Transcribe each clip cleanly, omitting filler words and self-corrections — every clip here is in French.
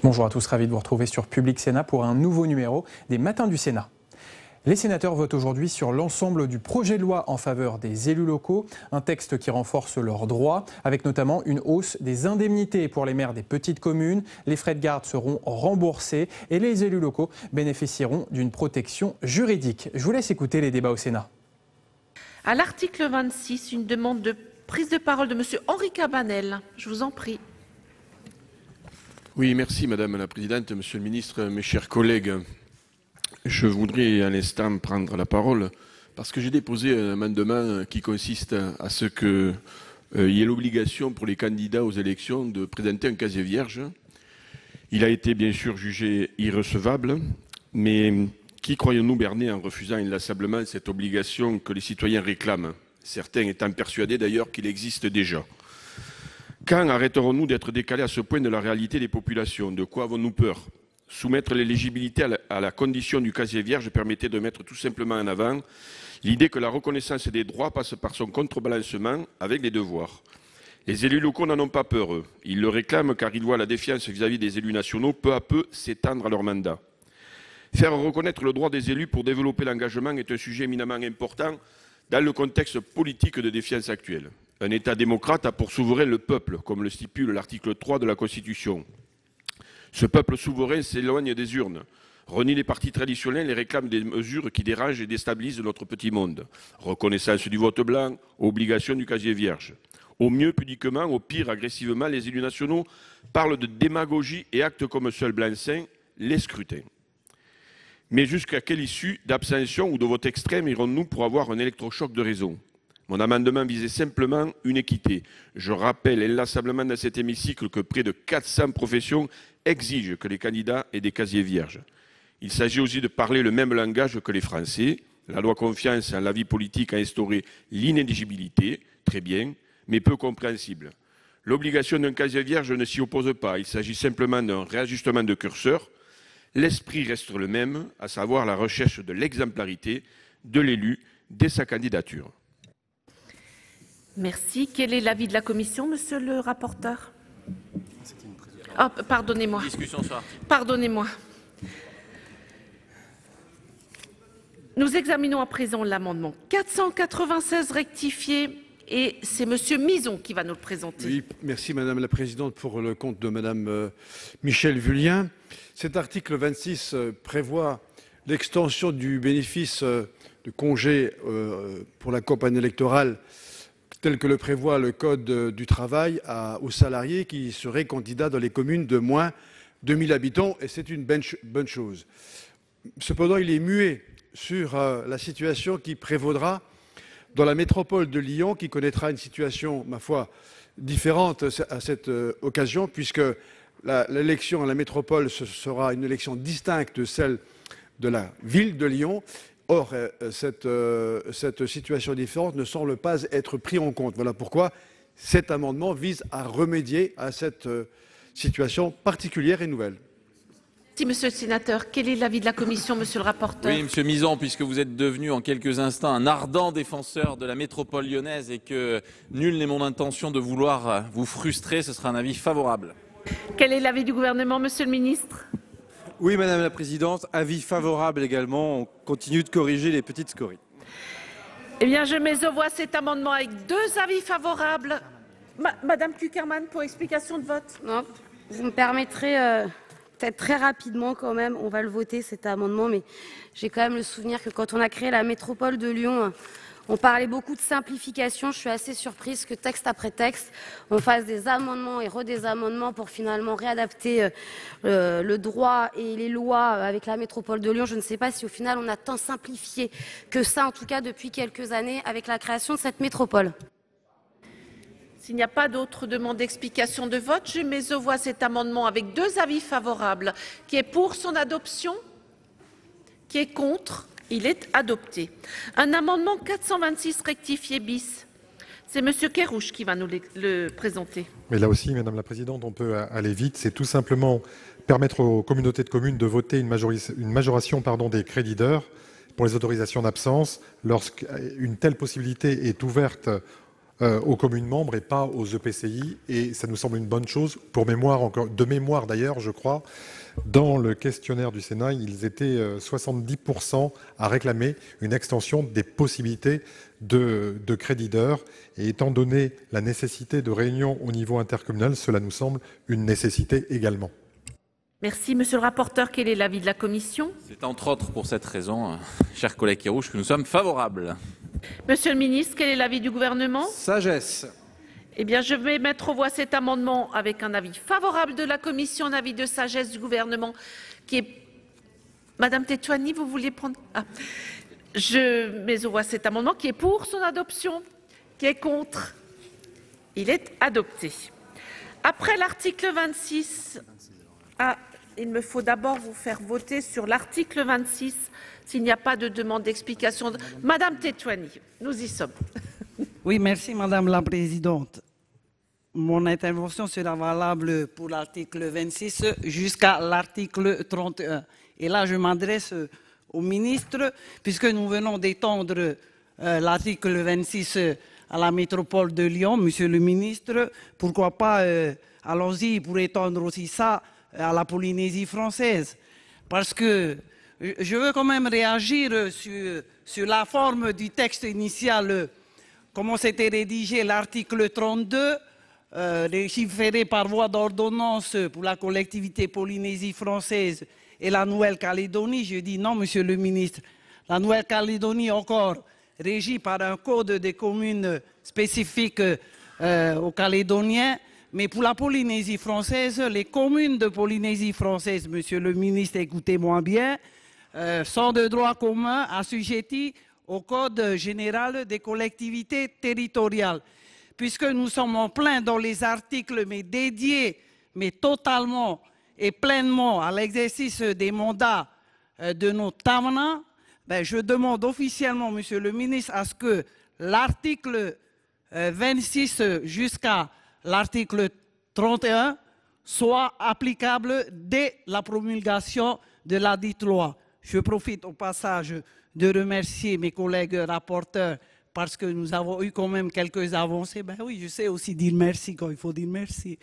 Bonjour à tous, ravi de vous retrouver sur Public Sénat pour un nouveau numéro des Matins du Sénat. Les sénateurs votent aujourd'hui sur l'ensemble du projet de loi en faveur des élus locaux, un texte qui renforce leurs droits, avec notamment une hausse des indemnités pour les maires des petites communes. Les frais de garde seront remboursés et les élus locaux bénéficieront d'une protection juridique. Je vous laisse écouter les débats au Sénat. À l'article 26, une demande de prise de parole de M. Henri Cabanel. Je vous en prie. Oui, merci Madame la Présidente, Monsieur le Ministre, mes chers collègues. Je voudrais à l'instant prendre la parole parce que j'ai déposé un amendement qui consiste à ce qu'il y ait l'obligation pour les candidats aux élections de présenter un casier vierge. Il a été bien sûr jugé irrecevable, mais qui croyons-nous berner en refusant inlassablement cette obligation que les citoyens réclament, certains étant persuadés d'ailleurs qu'il existe déjà? Quand arrêterons-nous d'être décalés à ce point de la réalité des populations? De quoi avons-nous peur? Soumettre l'éligibilité à la condition du casier vierge permettait de mettre tout simplement en avant l'idée que la reconnaissance des droits passe par son contrebalancement avec les devoirs. Les élus locaux n'en ont pas peur, eux. Ils le réclament car ils voient la défiance vis-à-vis des élus nationaux peu à peu s'étendre à leur mandat. Faire reconnaître le droit des élus pour développer l'engagement est un sujet éminemment important dans le contexte politique de défiance actuel. Un État démocrate a pour souverain le peuple, comme le stipule l'article 3 de la Constitution. Ce peuple souverain s'éloigne des urnes, renie les partis traditionnels et réclame des mesures qui dérangent et déstabilisent notre petit monde. Reconnaissance du vote blanc, obligation du casier vierge. Au mieux pudiquement, au pire agressivement, les élus nationaux parlent de démagogie et actent comme seul blanc-seing les scrutins. Mais jusqu'à quelle issue d'abstention ou de vote extrême irons-nous pour avoir un électrochoc de raison? Mon amendement visait simplement une équité. Je rappelle inlassablement dans cet hémicycle que près de 400 professions exigent que les candidats aient des casiers vierges. Il s'agit aussi de parler le même langage que les Français. La loi confiance en la vie politique a instauré l'inéligibilité, très bien, mais peu compréhensible. L'obligation d'un casier vierge ne s'y oppose pas. Il s'agit simplement d'un réajustement de curseur. L'esprit reste le même, à savoir la recherche de l'exemplarité de l'élu dès sa candidature. Merci. Quel est l'avis de la Commission, Monsieur le rapporteur? Oh, pardonnez-moi. Pardonnez-moi. Nous examinons à présent l'amendement 496 rectifié et c'est Monsieur Mison qui va nous le présenter. Oui, merci Madame la Présidente pour le compte de Madame Michèle Vullien. Cet article 26 prévoit l'extension du bénéfice de congé pour la campagne électorale tel que le prévoit le Code du travail aux salariés qui seraient candidats dans les communes de moins de 1000 habitants, et c'est une bonne chose. Cependant, il est muet sur la situation qui prévaudra dans la métropole de Lyon, qui connaîtra une situation, ma foi, différente à cette occasion, puisque l'élection à la métropole ce sera une élection distincte de celle de la ville de Lyon. Or, cette situation différente ne semble pas être prise en compte. Voilà pourquoi cet amendement vise à remédier à cette situation particulière et nouvelle. Merci, Monsieur le Sénateur. Quel est l'avis de la Commission, Monsieur le rapporteur? Oui, Monsieur Mison, puisque vous êtes devenu en quelques instants un ardent défenseur de la métropole lyonnaise et que nul n'est mon intention de vouloir vous frustrer, ce sera un avis favorable. Quel est l'avis du gouvernement, Monsieur le Ministre? Oui, Madame la Présidente, avis favorable également. On continue de corriger les petites scories. Eh bien, je mets aux voix cet amendement avec deux avis favorables. Madame Kuckerman, pour explication de vote. Non, vous me permettrez peut-être très rapidement quand même, on va le voter cet amendement, mais j'ai quand même le souvenir que quand on a créé la métropole de Lyon, on parlait beaucoup de simplification. Je suis assez surprise que texte après texte, on fasse des amendements et des amendements pour finalement réadapter le droit et les lois avec la métropole de Lyon. Je ne sais pas si au final on a tant simplifié que ça, en tout cas depuis quelques années, avec la création de cette métropole. S'il n'y a pas d'autres demandes d'explication de vote, je mets aux voix cet amendement avec deux avis favorables. Qui est pour son adoption? Qui est contre? Il est adopté. Un amendement 426 rectifié bis. C'est Monsieur Kerrouche qui va nous le présenter. Mais là aussi, Madame la Présidente, on peut aller vite. C'est tout simplement permettre aux communautés de communes de voter une majoration des crédits d'heures pour les autorisations d'absence lorsqu'une telle possibilité est ouverte aux communes membres et pas aux EPCI. Et ça nous semble une bonne chose. De mémoire d'ailleurs, je crois, dans le questionnaire du Sénat, ils étaient 70% à réclamer une extension des possibilités de crédit d'heure. Et étant donné la nécessité de réunion au niveau intercommunal, cela nous semble une nécessité également. Merci. Monsieur le rapporteur, quel est l'avis de la commission? C'est entre autres pour cette raison, cher collègue Kerrouche, que nous sommes favorables. Monsieur le ministre, quel est l'avis du gouvernement? Sagesse. Eh bien, je vais mettre aux voix cet amendement avec un avis favorable de la commission, un avis de sagesse du gouvernement qui est... Madame Tetuani, vous vouliez prendre... Je mets aux voix cet amendement qui est pour son adoption, qui est contre. Il est adopté. Après l'article 26... il me faut d'abord vous faire voter sur l'article 26, s'il n'y a pas de demande d'explication. Madame Tetuani, nous y sommes. Oui, merci Madame la Présidente. Mon intervention sera valable pour l'article 26 jusqu'à l'article 31. Et là, je m'adresse au ministre, puisque nous venons d'étendre l'article 26 à la métropole de Lyon. Monsieur le ministre, pourquoi pas, allons-y pour étendre aussi ça à la Polynésie française. Parce que je veux quand même réagir sur la forme du texte initial. Comment c'était rédigé l'article 32, légiféré par voie d'ordonnance pour la collectivité Polynésie française et la Nouvelle-Calédonie. Je dis non, monsieur le ministre. La Nouvelle-Calédonie encore régie par un code des communes spécifiques aux Calédoniens. Mais pour la Polynésie française, les communes de Polynésie française, monsieur le ministre, écoutez-moi bien, sont de droit commun assujettis au Code général des collectivités territoriales. Puisque nous sommes en plein dans les articles dédiés, mais totalement et pleinement à l'exercice des mandats de nos TAMNA, je demande officiellement, monsieur le ministre, à ce que l'article 26 jusqu'à l'article 31 soit applicable dès la promulgation de la dite loi. Je profite au passage de remercier mes collègues rapporteurs parce que nous avons eu quand même quelques avancées. Ben oui, je sais aussi dire merci quand il faut dire merci.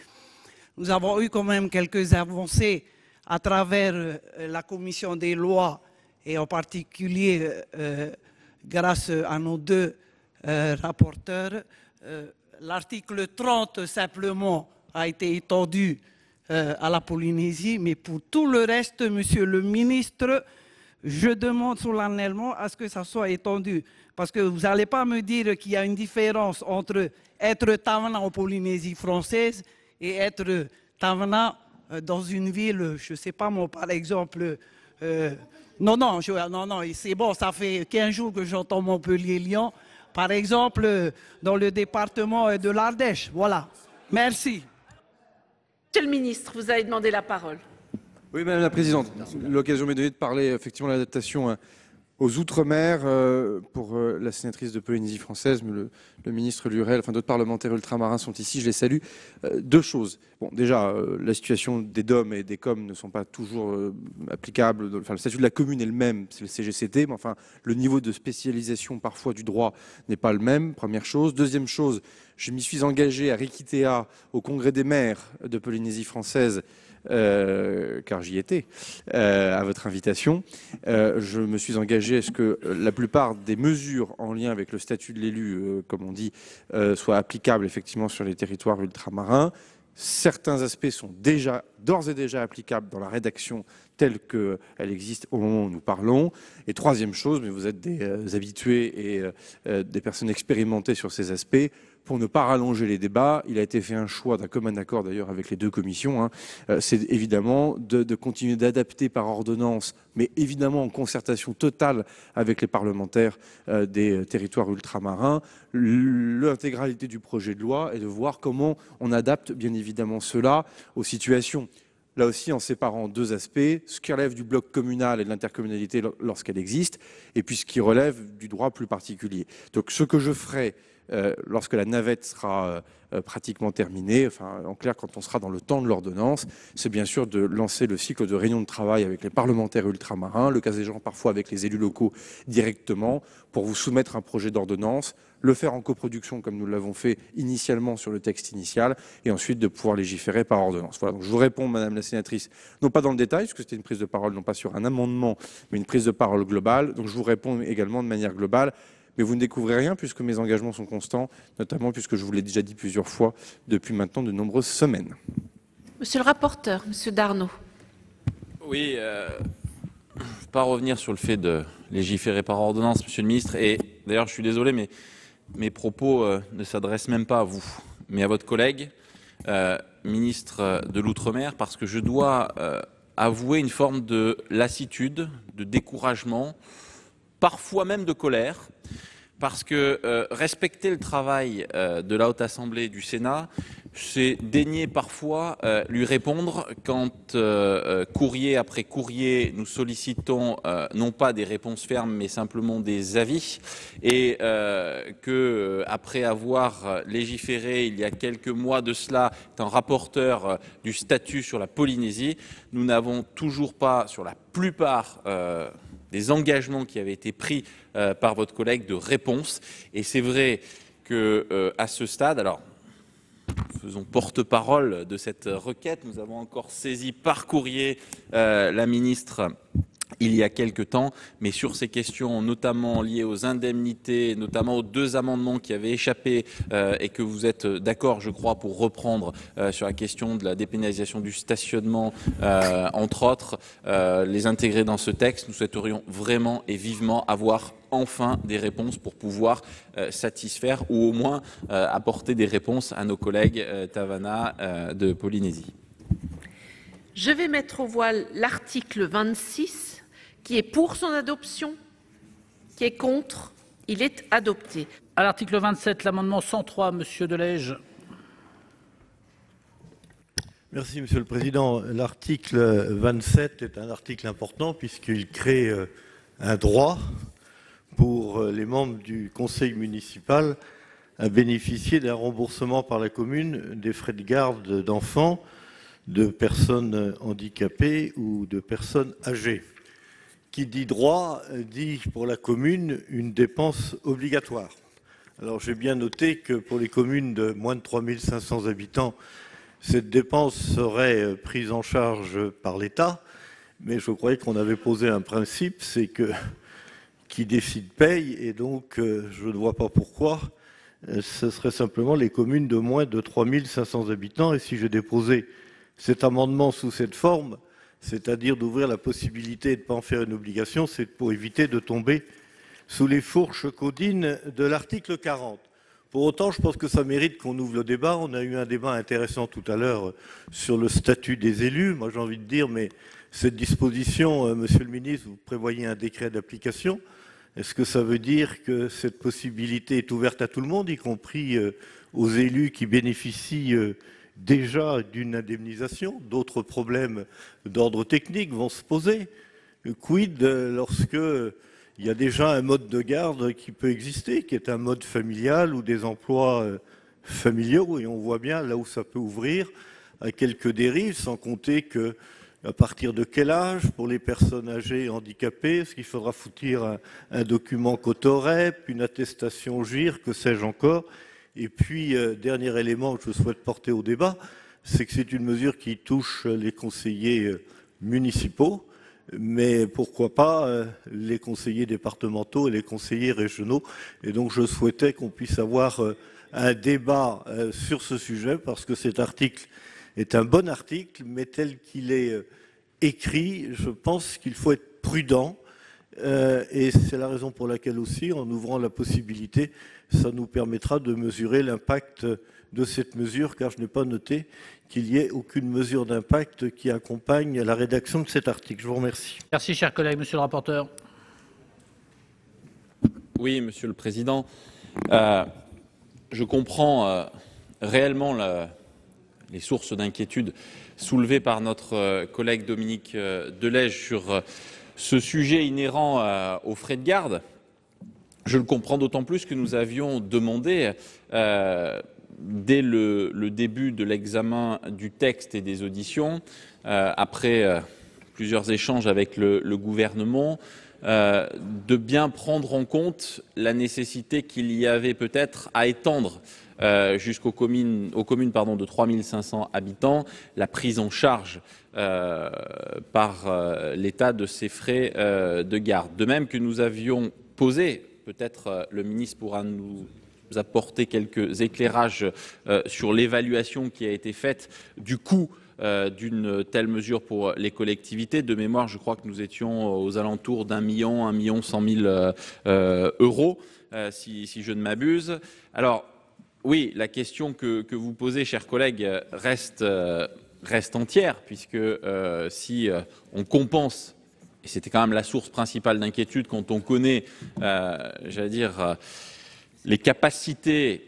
Nous avons eu quand même quelques avancées à travers la commission des lois et en particulier grâce à nos deux rapporteurs. L'article 30 simplement a été étendu à la Polynésie, mais pour tout le reste, monsieur le ministre, je demande solennellement à ce que ça soit étendu. Parce que vous n'allez pas me dire qu'il y a une différence entre être TAMNA en Polynésie française et être TAMNA dans une ville, je ne sais pas moi, par exemple... non, c'est bon, ça fait 15 jours que j'entends Montpellier-Lyon. Par exemple, dans le département de l'Ardèche. Voilà. Merci. Monsieur le ministre, vous avez demandé la parole. Oui, Madame la Présidente, l'occasion m'est donnée de parler effectivement de l'adaptation aux Outre-mer pour la sénatrice de Polynésie française, mais le ministre Lurel, enfin d'autres parlementaires ultramarins sont ici, je les salue. Deux choses. Bon, déjà, la situation des DOM et des COM ne sont pas toujours applicables. Enfin, le statut de la commune est le même, c'est le CGCT, mais enfin, le niveau de spécialisation parfois du droit n'est pas le même, première chose. Deuxième chose, je m'y suis engagé à Rikitea, au Congrès des maires de Polynésie française, car j'y étais, à votre invitation. Je me suis engagé à ce que la plupart des mesures en lien avec le statut de l'élu, comme on dit, soient applicables effectivement sur les territoires ultramarins. Certains aspects sont d'ores et déjà applicables dans la rédaction telle qu'elle existe au moment où nous parlons. Et troisième chose, mais vous êtes des habitués et des personnes expérimentées sur ces aspects, pour ne pas rallonger les débats, il a été fait un choix d'un commun accord d'ailleurs avec les deux commissions. C'est évidemment de continuer d'adapter par ordonnance, mais évidemment en concertation totale avec les parlementaires des territoires ultramarins, l'intégralité du projet de loi et de voir comment on adapte bien évidemment cela aux situations. Là aussi en séparant deux aspects, ce qui relève du bloc communal et de l'intercommunalité lorsqu'elle existe, et puis ce qui relève du droit plus particulier. Donc ce que je ferai lorsque la navette sera pratiquement terminée, enfin en clair quand on sera dans le temps de l'ordonnance, c'est bien sûr de lancer le cycle de réunions de travail avec les parlementaires ultramarins, le cas échéant parfois avec les élus locaux directement, pour vous soumettre un projet d'ordonnance, le faire en coproduction comme nous l'avons fait initialement sur le texte initial, et ensuite de pouvoir légiférer par ordonnance. Voilà, donc je vous réponds, Madame la sénatrice, non pas dans le détail, parce que c'était une prise de parole, non pas sur un amendement, mais une prise de parole globale. Donc je vous réponds également de manière globale. Mais vous ne découvrez rien puisque mes engagements sont constants, notamment puisque je vous l'ai déjà dit plusieurs fois depuis maintenant de nombreuses semaines. Monsieur le rapporteur, Monsieur Darnaud. Oui, je ne vais pas revenir sur le fait de légiférer par ordonnance, Monsieur le ministre. Et d'ailleurs, je suis désolé, mais mes propos ne s'adressent même pas à vous, mais à votre collègue, ministre de l'Outre-mer, parce que je dois avouer une forme de lassitude, de découragement, parfois même de colère, parce que respecter le travail de la Haute Assemblée du Sénat, c'est daigner parfois lui répondre quand courrier après courrier nous sollicitons non pas des réponses fermes mais simplement des avis, et que après avoir légiféré il y a quelques mois de cela, étant rapporteur du statut sur la Polynésie, nous n'avons toujours pas sur la plupart des engagements qui avaient été pris par votre collègue de réponse. Et c'est vrai que à ce stade, alors faisons porte-parole de cette requête, nous avons encore saisi par courrier la ministre il y a quelque temps, mais sur ces questions notamment liées aux indemnités, notamment aux 2 amendements qui avaient échappé et que vous êtes d'accord, je crois, pour reprendre sur la question de la dépénalisation du stationnement, entre autres, les intégrer dans ce texte. Nous souhaiterions vraiment et vivement avoir enfin des réponses pour pouvoir satisfaire ou au moins apporter des réponses à nos collègues Tavana de Polynésie. Je vais mettre aux voix l'article 26. Qui est pour son adoption? Qui est contre? Il est adopté. À l'article 27, l'amendement 103, Monsieur Delège. Merci, Monsieur le Président. L'article 27 est un article important puisqu'il crée un droit pour les membres du conseil municipal à bénéficier d'un remboursement par la commune des frais de garde d'enfants, de personnes handicapées ou de personnes âgées. Qui dit droit, dit pour la commune une dépense obligatoire. Alors j'ai bien noté que pour les communes de moins de 3 500 habitants, cette dépense serait prise en charge par l'État, mais je croyais qu'on avait posé un principe, c'est que qui décide paye, et donc je ne vois pas pourquoi ce serait simplement les communes de moins de 3 500 habitants. Et si j'ai déposé cet amendement sous cette forme, c'est-à-dire d'ouvrir la possibilité de ne pas en faire une obligation, c'est pour éviter de tomber sous les fourches caudines de l'article 40. Pour autant, je pense que ça mérite qu'on ouvre le débat. On a eu un débat intéressant tout à l'heure sur le statut des élus. Moi, j'ai envie de dire, mais cette disposition, Monsieur le ministre, vous prévoyez un décret d'application. Est-ce que ça veut dire que cette possibilité est ouverte à tout le monde, y compris aux élus qui bénéficient déjà d'une indemnisation? D'autres problèmes d'ordre technique vont se poser. Quid lorsque il y a déjà un mode de garde qui peut exister, qui est un mode familial ou des emplois familiaux, et on voit bien là où ça peut ouvrir à quelques dérives, sans compter que à partir de quel âge pour les personnes âgées et handicapées, est-ce qu'il faudra foutir un document Cotorep, une attestation GIR, que sais-je encore? Et puis, dernier élément que je souhaite porter au débat, c'est que c'est une mesure qui touche les conseillers municipaux, mais pourquoi pas les conseillers départementaux et les conseillers régionaux. Et donc je souhaitais qu'on puisse avoir un débat sur ce sujet, parce que cet article est un bon article, mais tel qu'il est écrit, je pense qu'il faut être prudent. Et c'est la raison pour laquelle aussi, en ouvrant la possibilité, ça nous permettra de mesurer l'impact de cette mesure, car je n'ai pas noté qu'il y ait aucune mesure d'impact qui accompagne la rédaction de cet article. Je vous remercie. Merci, cher collègue. Monsieur le rapporteur. Oui, Monsieur le Président. Je comprends réellement les sources d'inquiétude soulevées par notre collègue Dominique Delège sur ce sujet inhérent aux frais de garde. Je le comprends d'autant plus que nous avions demandé, dès le début de l'examen du texte et des auditions, après plusieurs échanges avec le gouvernement, de bien prendre en compte la nécessité qu'il y avait peut-être à étendre aux communes de 3500 habitants la prise en charge par l'État de ces frais de garde. De même que nous avions posé, peut-être le ministre pourra nous apporter quelques éclairages sur l'évaluation qui a été faite du coût d'une telle mesure pour les collectivités. De mémoire, je crois que nous étions aux alentours d'1 million 100 000 euros, si je ne m'abuse. Alors, oui, la question que vous posez, chers collègues, reste entière, puisque si on compense, et c'était quand même la source principale d'inquiétude quand on connaît, j'allais dire, les capacités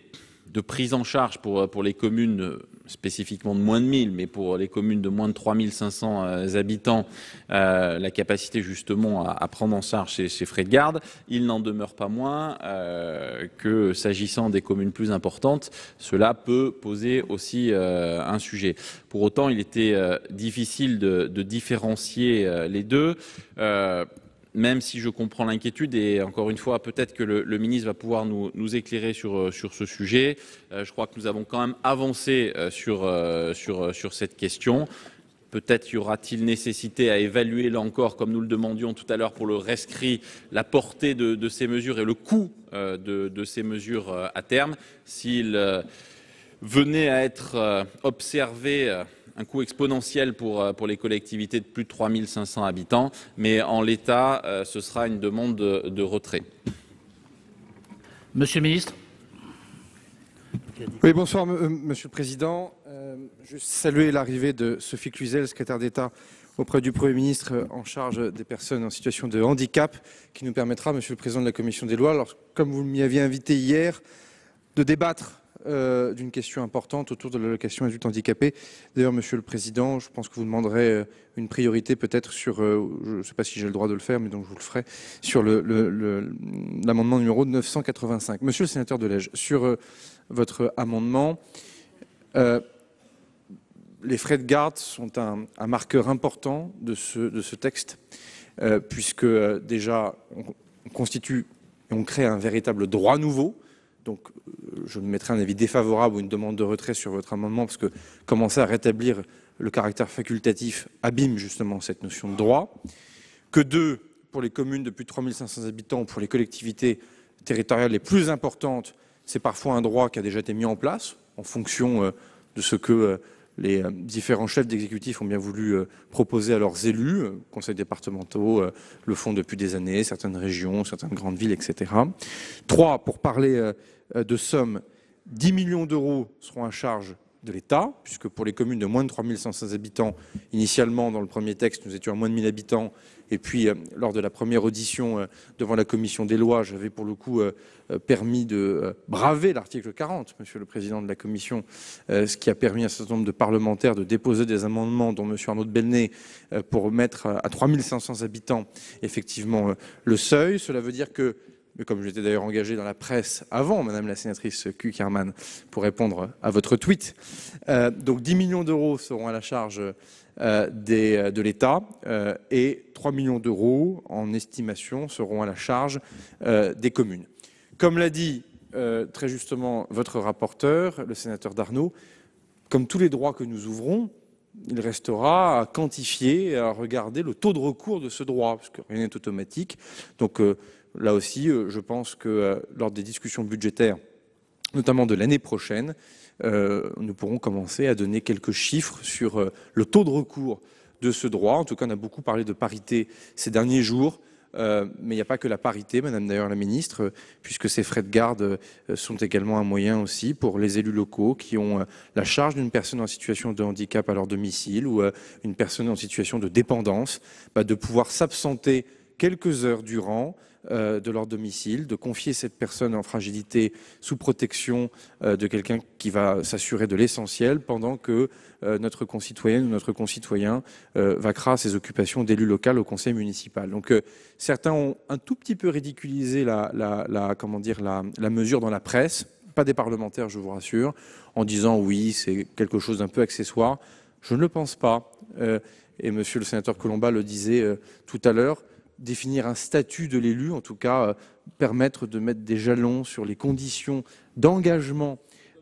de prise en charge pour les communes spécifiquement de moins de 1000, mais pour les communes de moins de 3500 habitants, la capacité justement à prendre en charge ces frais de garde, il n'en demeure pas moins que s'agissant des communes plus importantes, cela peut poser aussi un sujet. Pour autant, il était difficile de différencier les deux. Même si je comprends l'inquiétude, et encore une fois, peut-être que le ministre va pouvoir nous éclairer sur ce sujet. Je crois que nous avons quand même avancé sur cette question. Peut-être y aura-t-il nécessité à évaluer, là encore, comme nous le demandions tout à l'heure pour le rescrit, la portée de ces mesures et le coût de ces mesures à terme. S'il venait à être observé un coût exponentiel pour les collectivités de plus de 3500 habitants, mais en l'état, ce sera une demande de retrait. Monsieur le ministre. Oui, bonsoir, Monsieur le Président. Juste saluer l'arrivée de Sophie Cluzel, secrétaire d'État auprès du Premier ministre en charge des personnes en situation de handicap, qui nous permettra, Monsieur le Président de la Commission des lois, alors, comme vous m'y aviez invité hier, de débattre d'une question importante autour de l'allocation adulte handicapé. D'ailleurs, Monsieur le Président, je pense que vous demanderez une priorité peut-être sur, je ne sais pas si j'ai le droit de le faire, mais donc je vous le ferai, sur l'amendement numéro 985. Monsieur le sénateur Delège, sur votre amendement, les frais de garde sont un marqueur important de ce texte, puisque déjà on constitue et on crée un véritable droit nouveau. Donc, je mettrai un avis défavorable ou une demande de retrait sur votre amendement, parce que commencer à rétablir le caractère facultatif abîme justement cette notion de droit. Que deux, pour les communes de plus de 3500 habitants, pour les collectivités territoriales les plus importantes, c'est parfois un droit qui a déjà été mis en place en fonction de ce que les différents chefs d'exécutif ont bien voulu proposer à leurs élus, conseils départementaux le font depuis des années, certaines régions, certaines grandes villes, etc. 3, pour parler de sommes, 10 millions d'euros seront à charge de l'État, puisque pour les communes de moins de 3500 habitants, initialement dans le premier texte, nous étions à moins de 1000 habitants, et puis lors de la première audition devant la commission des lois, j'avais pour le coup permis de braver l'article 40, Monsieur le Président de la Commission, ce qui a permis à un certain nombre de parlementaires de déposer des amendements, dont Monsieur Arnaud de Belenet, pour mettre à 3500 habitants effectivement le seuil. Cela veut dire que, mais comme j'étais d'ailleurs engagé dans la presse avant, Madame la sénatrice Cukierman, pour répondre à votre tweet, donc 10 millions d'euros seront à la charge de l'État et 3 millions d'euros en estimation seront à la charge des communes. Comme l'a dit très justement votre rapporteur, le sénateur Darnaud, comme tous les droits que nous ouvrons, il restera à quantifier et à regarder le taux de recours de ce droit, parce que rien n'est automatique. Donc là aussi, je pense que lors des discussions budgétaires, notamment de l'année prochaine, nous pourrons commencer à donner quelques chiffres sur le taux de recours de ce droit. En tout cas, on a beaucoup parlé de parité ces derniers jours, mais il n'y a pas que la parité, Madame d'ailleurs la Ministre, puisque ces frais de garde sont également un moyen aussi pour les élus locaux qui ont la charge d'une personne en situation de handicap à leur domicile ou une personne en situation de dépendance, de pouvoir s'absenter quelques heures durant de leur domicile, de confier cette personne en fragilité sous protection de quelqu'un qui va s'assurer de l'essentiel pendant que notre concitoyenne ou notre concitoyen vaquera à ses occupations d'élu local au conseil municipal. Donc certains ont un tout petit peu ridiculisé la mesure dans la presse, pas des parlementaires, je vous rassure, en disant oui, c'est quelque chose d'un peu accessoire. Je ne le pense pas. Et monsieur le sénateur Colomba le disait tout à l'heure, définir un statut de l'élu, en tout cas permettre de mettre des jalons sur les conditions d'engagement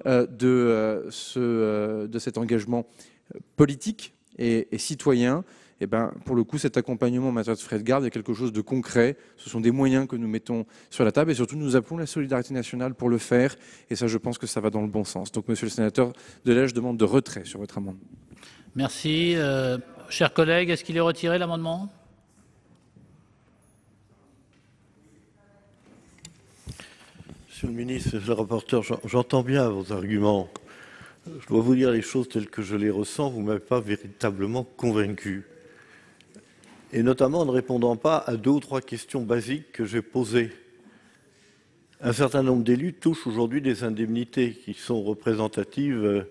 de cet engagement politique et citoyen. Et ben, pour le coup, cet accompagnement en matière de frais de garde est quelque chose de concret. Ce sont des moyens que nous mettons sur la table et surtout nous appelons la solidarité nationale pour le faire. Et ça, je pense que ça va dans le bon sens. Donc, monsieur le sénateur Delage, je demande de retrait sur votre amendement. Merci. Chers collègues, est-ce qu'il est retiré l'amendement ? Monsieur le ministre, monsieur le rapporteur, j'entends bien vos arguments. Je dois vous dire les choses telles que je les ressens. Vous ne m'avez pas véritablement convaincu. Et notamment en ne répondant pas à 2 ou 3 questions basiques que j'ai posées. Un certain nombre d'élus touchent aujourd'hui des indemnités qui sont représentatives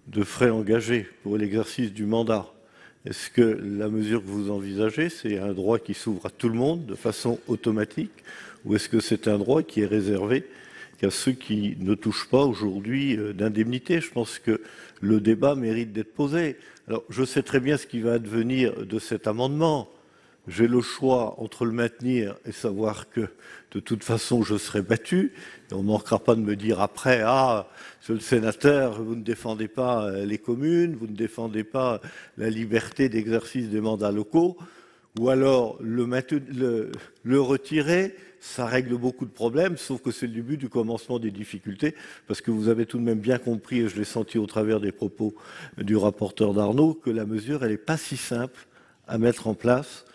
de frais engagés pour l'exercice du mandat. Est-ce que la mesure que vous envisagez, c'est un droit qui s'ouvre à tout le monde de façon automatique, ou est-ce que c'est un droit qui est réservé qu'à ceux qui ne touchent pas aujourd'hui d'indemnité? Je pense que le débat mérite d'être posé. Alors, je sais très bien ce qui va advenir de cet amendement. J'ai le choix entre le maintenir et savoir que, de toute façon, je serai battu. Et on ne manquera pas de me dire après, ah, monsieur le sénateur, vous ne défendez pas les communes, vous ne défendez pas la liberté d'exercice des mandats locaux, ou alors le retirer, ça règle beaucoup de problèmes, sauf que c'est le début du commencement des difficultés, parce que vous avez tout de même bien compris, et je l'ai senti au travers des propos du rapporteur d'Arnaud, que la mesure, elle n'est pas si simple à mettre en place,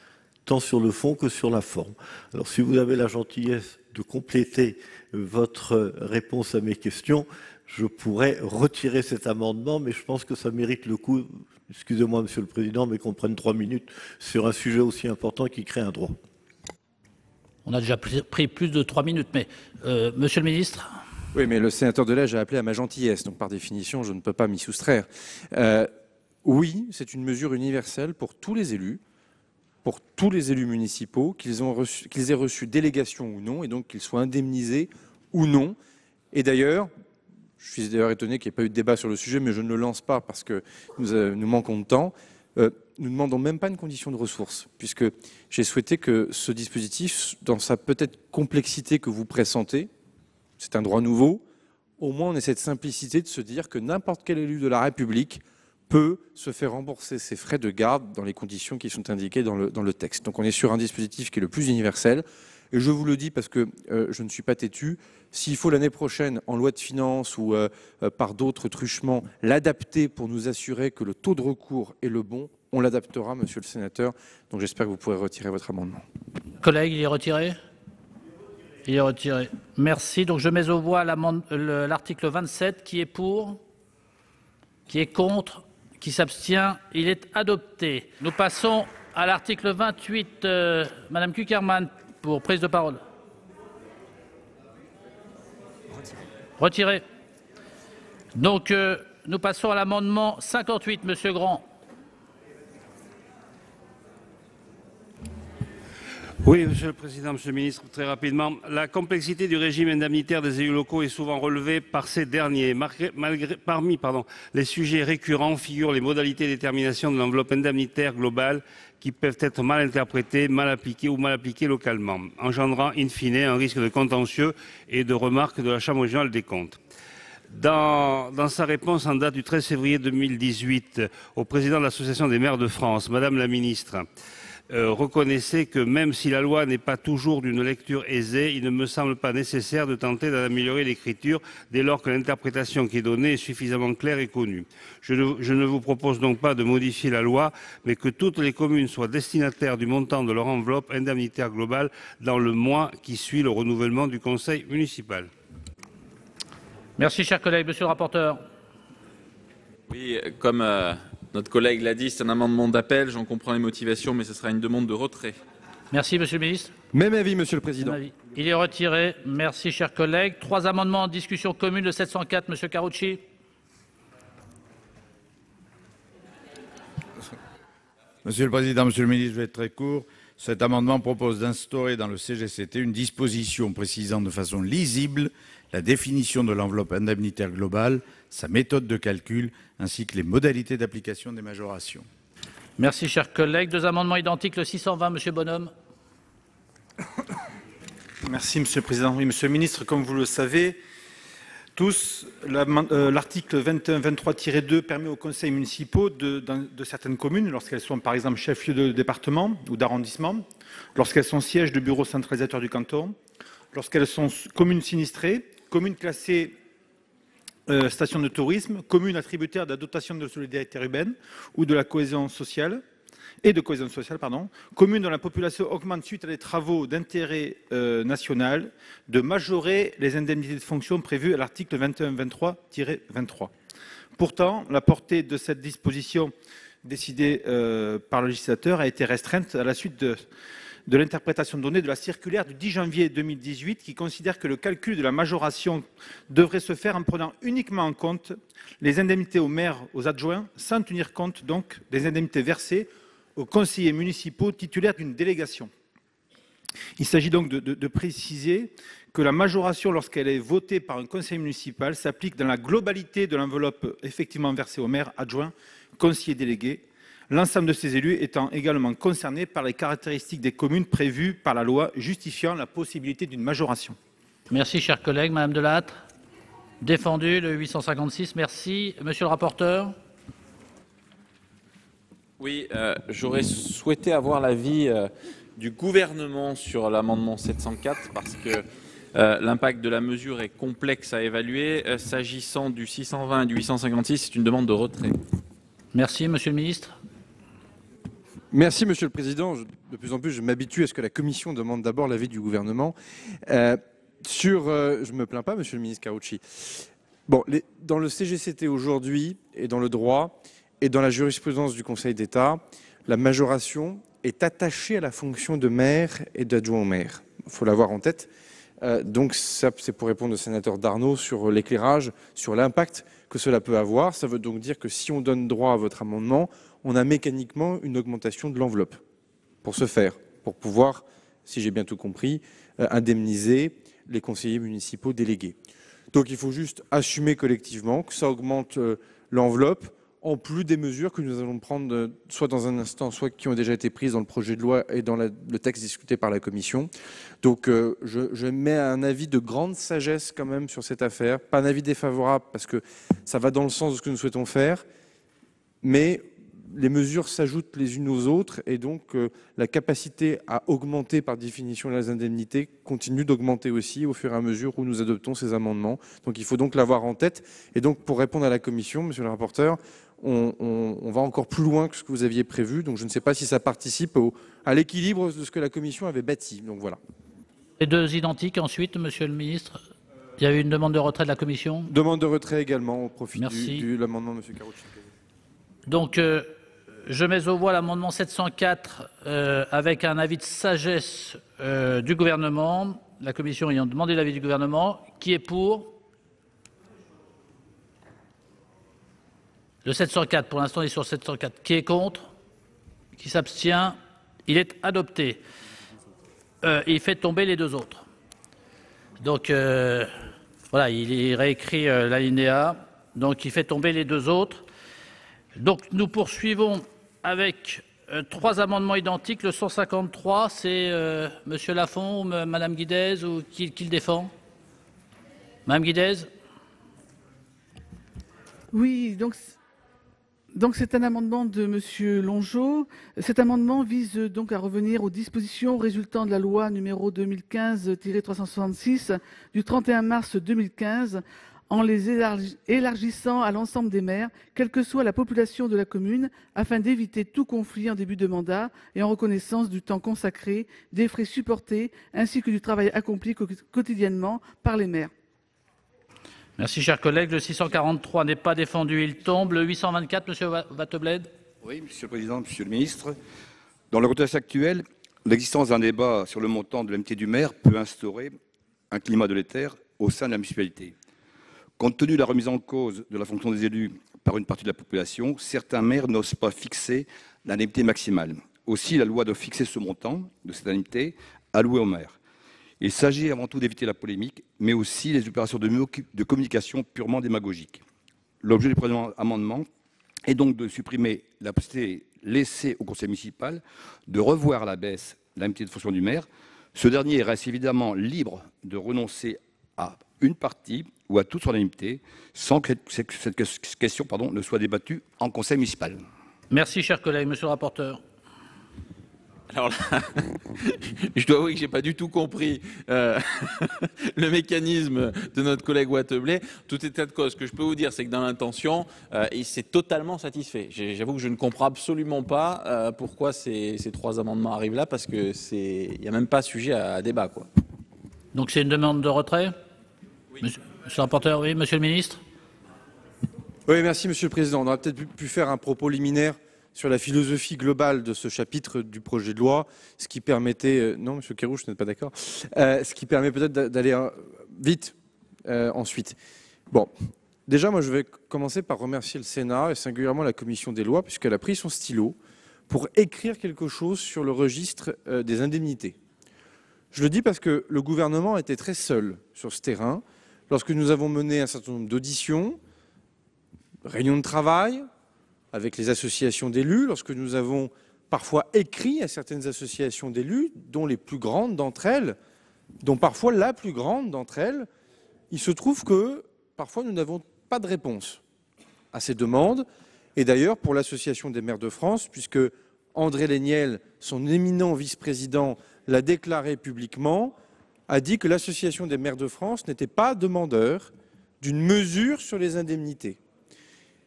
tant sur le fond que sur la forme. Alors si vous avez la gentillesse de compléter votre réponse à mes questions, je pourrais retirer cet amendement, mais je pense que ça mérite le coup, excusez-moi monsieur le Président, mais qu'on prenne 3 minutes sur un sujet aussi important qui crée un droit. On a déjà pris plus de 3 minutes, mais monsieur le ministre. Oui, mais le sénateur Delage a appelé à ma gentillesse, donc par définition, je ne peux pas m'y soustraire. Oui, c'est une mesure universelle pour tous les élus municipaux, qu'ils aient reçu délégation ou non, et donc qu'ils soient indemnisés ou non. Et d'ailleurs, je suis d'ailleurs étonné qu'il n'y ait pas eu de débat sur le sujet, mais je ne le lance pas parce que nous manquons de temps. Nous ne demandons même pas une condition de ressources, puisque j'ai souhaité que ce dispositif, dans sa peut-être complexité que vous pressentez, c'est un droit nouveau, au moins on ait cette simplicité de se dire que n'importe quel élu de la République peut se faire rembourser ses frais de garde dans les conditions qui sont indiquées dans le texte. Donc on est sur un dispositif qui est le plus universel. Et je vous le dis parce que je ne suis pas têtu, s'il faut l'année prochaine, en loi de finances ou par d'autres truchements, l'adapter pour nous assurer que le taux de recours est le bon, on l'adaptera, monsieur le sénateur. Donc j'espère que vous pourrez retirer votre amendement. Collègue, il est retiré ? Il est retiré. Merci. Donc je mets aux voix l'article 27. Qui est pour ? Qui est contre ? Qui s'abstient? Il est adopté. Nous passons à l'article 28. Madame Cukierman, pour prise de parole. Retiré. Donc, nous passons à l'amendement 58, Monsieur Grand. Oui, Monsieur le Président, Monsieur le Ministre, très rapidement. La complexité du régime indemnitaire des élus locaux est souvent relevée par ces derniers. Parmi les sujets récurrents figurent les modalités de détermination de l'enveloppe indemnitaire globale qui peuvent être mal interprétées, mal appliquées ou mal appliquées localement, engendrant in fine un risque de contentieux et de remarques de la Chambre régionale des comptes. Dans sa réponse en date du 13 février 2018 au président de l'Association des maires de France, Madame la Ministre, reconnaissez que même si la loi n'est pas toujours d'une lecture aisée, il ne me semble pas nécessaire de tenter d'améliorer l'écriture dès lors que l'interprétation qui est donnée est suffisamment claire et connue. Je ne vous propose donc pas de modifier la loi, mais que toutes les communes soient destinataires du montant de leur enveloppe indemnitaire globale dans le mois qui suit le renouvellement du conseil municipal. Merci, cher collègue. Monsieur le rapporteur. Oui, comme notre collègue l'a dit, c'est un amendement d'appel. J'en comprends les motivations, mais ce sera une demande de retrait. Merci, Monsieur le Ministre. Même avis, Monsieur le Président. Même avis. Il est retiré. Merci, chers collègues. 3 amendements en discussion commune, le 704, Monsieur Carucci. Monsieur le Président, Monsieur le Ministre, je vais être très court. Cet amendement propose d'instaurer dans le CGCT une disposition précisant de façon lisible la définition de l'enveloppe indemnitaire globale, sa méthode de calcul, ainsi que les modalités d'application des majorations. Merci, chers collègues. 2 amendements identiques, le 620, Monsieur Bonhomme. Merci, Monsieur le Président. Oui, Monsieur le Ministre, comme vous le savez tous, l'article 21-23-2 permet aux conseils municipaux de certaines communes, lorsqu'elles sont par exemple chefs-lieux de département ou d'arrondissement, lorsqu'elles sont sièges de bureaux centralisateurs du canton, lorsqu'elles sont communes sinistrées, communes classées stations de tourisme, communes attributaires de la dotation de solidarité urbaine ou de la cohésion sociale, communes dont la population augmente suite à des travaux d'intérêt national, de majorer les indemnités de fonction prévues à l'article 21-23-23. Pourtant, la portée de cette disposition décidée par le législateur a été restreinte à la suite de l'interprétation donnée de la circulaire du 10 janvier 2018 qui considère que le calcul de la majoration devrait se faire en prenant uniquement en compte les indemnités aux maires, aux adjoints, sans tenir compte donc des indemnités versées aux conseillers municipaux titulaires d'une délégation. Il s'agit donc de préciser que la majoration, lorsqu'elle est votée par un conseil municipal, s'applique dans la globalité de l'enveloppe effectivement versée aux maires, adjoints, conseillers délégués, l'ensemble de ces élus étant également concernés par les caractéristiques des communes prévues par la loi justifiant la possibilité d'une majoration. Merci, chers collègues. Madame Delattre, défendu le 856. Merci. Monsieur le rapporteur. Oui, j'aurais souhaité avoir l'avis du gouvernement sur l'amendement 704 parce que l'impact de la mesure est complexe à évaluer. S'agissant du 620 et du 856, c'est une demande de retrait. Merci, Monsieur le Ministre. Merci, Monsieur le Président. De plus en plus, je m'habitue à ce que la Commission demande d'abord l'avis du gouvernement. Je ne me plains pas, Monsieur le Ministre Carucci. Bon, dans le CGCT aujourd'hui et dans le droit et dans la jurisprudence du Conseil d'État, la majoration est attachée à la fonction de maire et d'adjoint au maire. Il faut l'avoir en tête. Donc, ça, c'est pour répondre au sénateur Darnaud sur l'éclairage, sur l'impact que cela peut avoir. Ça veut donc dire que si on donne droit à votre amendement, on a mécaniquement une augmentation de l'enveloppe pour ce faire, pour pouvoir, si j'ai bien tout compris, indemniser les conseillers municipaux délégués. Donc il faut juste assumer collectivement que ça augmente l'enveloppe, en plus des mesures que nous allons prendre soit dans un instant, soit qui ont déjà été prises dans le projet de loi et dans le texte discuté par la Commission. Donc je mets un avis de grande sagesse quand même sur cette affaire, pas un avis défavorable parce que ça va dans le sens de ce que nous souhaitons faire, mais les mesures s'ajoutent les unes aux autres et donc la capacité à augmenter par définition les indemnités continue d'augmenter aussi au fur et à mesure où nous adoptons ces amendements. Donc il faut donc l'avoir en tête. Et donc pour répondre à la Commission, Monsieur le rapporteur, on va encore plus loin que ce que vous aviez prévu. Donc je ne sais pas si ça participe à l'équilibre de ce que la Commission avait bâti. Donc voilà. Les 2 identiques ensuite, Monsieur le Ministre. Il y a eu une demande de retrait de la Commission. Demande de retrait également au profit de l'amendement de M. Carucci. Donc, je mets aux voix l'amendement 704 avec un avis de sagesse du gouvernement. La Commission ayant demandé l'avis du gouvernement. Qui est pour? Le 704, pour l'instant, il est sur 704. Qui est contre? Qui s'abstient? Il est adopté. Il fait tomber les 2 autres. Donc, voilà, il réécrit l'alinéa. Donc, il fait tomber les 2 autres. Donc, nous poursuivons avec 3 amendements identiques. Le 153, c'est Monsieur Lafont ou Madame Guidez ou qui le défend? Madame Guidez. Oui, donc c'est un amendement de Monsieur Longeau. Cet amendement vise donc à revenir aux dispositions résultant de la loi numéro 2015-366 du 31 mars 2015 en les élargissant à l'ensemble des maires, quelle que soit la population de la commune, afin d'éviter tout conflit en début de mandat et en reconnaissance du temps consacré, des frais supportés, ainsi que du travail accompli quotidiennement par les maires. Merci, chers collègues. Le 643 n'est pas défendu, il tombe. Le 824, Monsieur Wattebled. Oui, Monsieur le Président, Monsieur le Ministre. Dans le contexte actuel, L'existence d'un débat sur le montant de l'indemnité du maire peut instaurer un climat délétère au sein de la municipalité. Compte tenu de la remise en cause de la fonction des élus par une partie de la population, certains maires n'osent pas fixer l'indemnité maximale. Aussi, la loi doit fixer ce montant de cette indemnité allouée aux maires. Il s'agit avant tout d'éviter la polémique, mais aussi les opérations de communication purement démagogiques. L'objet du présent amendement est donc de supprimer la possibilité laissée au conseil municipal de revoir à la baisse l'indemnité de fonction du maire. Ce dernier reste évidemment libre de renoncer à une partie ou à toute son indemnité sans que cette question ne soit débattue en conseil municipal. Merci, cher collègue. Monsieur le rapporteur. Alors là, je dois avouer que je n'ai pas du tout compris le mécanisme de notre collègue Wattebled. Tout état de cause, ce que je peux vous dire, c'est que dans l'intention, il s'est totalement satisfait. J'avoue que je ne comprends absolument pas pourquoi ces 3 amendements arrivent là, parce qu'il n'y a même pas sujet à débat, quoi. Donc c'est une demande de retrait? Oui. Monsieur le rapporteur, oui. Monsieur le ministre? Oui, merci Monsieur le Président. On aurait peut-être pu faire un propos liminaire sur la philosophie globale de ce chapitre du projet de loi, ce qui permettait... non, Monsieur Kerrouche, vous n'êtes pas d'accord. Ce qui permet peut-être d'aller vite ensuite. Bon, déjà, moi, je vais commencer par remercier le Sénat et singulièrement la Commission des lois, puisqu'elle a pris son stylo pour écrire quelque chose sur le registre des indemnités. Je le dis parce que le gouvernement était très seul sur ce terrain lorsque nous avons mené un certain nombre d'auditions, réunions de travail, avec les associations d'élus, lorsque nous avons parfois écrit à certaines associations d'élus, dont les plus grandes d'entre elles, dont parfois la plus grande d'entre elles, il se trouve que parfois nous n'avons pas de réponse à ces demandes. Et d'ailleurs, pour l'Association des maires de France, puisque André Léniel, son éminent vice-président, l'a déclaré publiquement, a dit que l'Association des maires de France n'était pas demandeur d'une mesure sur les indemnités.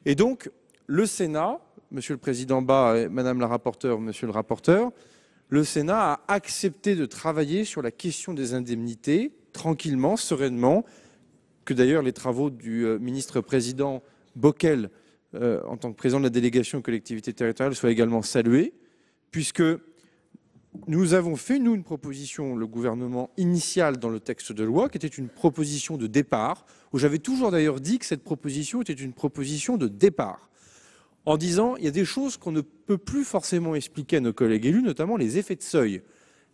Et donc, le Sénat, Monsieur le Président Bas et Madame la rapporteure, Monsieur le rapporteur, le Sénat a accepté de travailler sur la question des indemnités, tranquillement, sereinement, que d'ailleurs les travaux du ministre-président Bockel, en tant que président de la délégation aux collectivités territoriales, soient également salués, puisque nous avons fait, nous, une proposition, le gouvernement initial dans le texte de loi, qui était une proposition de départ, où j'avais toujours d'ailleurs dit que cette proposition était une proposition de départ, en disant il y a des choses qu'on ne peut plus forcément expliquer à nos collègues élus, notamment les effets de seuil.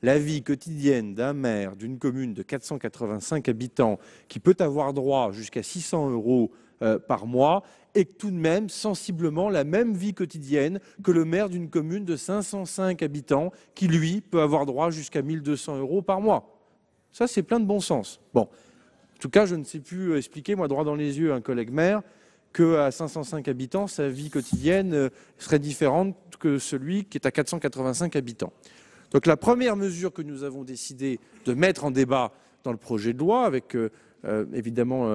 La vie quotidienne d'un maire d'une commune de 485 habitants qui peut avoir droit jusqu'à 600 € par mois est tout de même sensiblement la même vie quotidienne que le maire d'une commune de 505 habitants qui, lui, peut avoir droit jusqu'à 1 200 € par mois. Ça, c'est plein de bon sens. Bon, en tout cas, je ne sais plus expliquer, moi, droit dans les yeux, un collègue maire, qu'à 505 habitants, sa vie quotidienne serait différente que celui qui est à 485 habitants. Donc la première mesure que nous avons décidé de mettre en débat dans le projet de loi, avec évidemment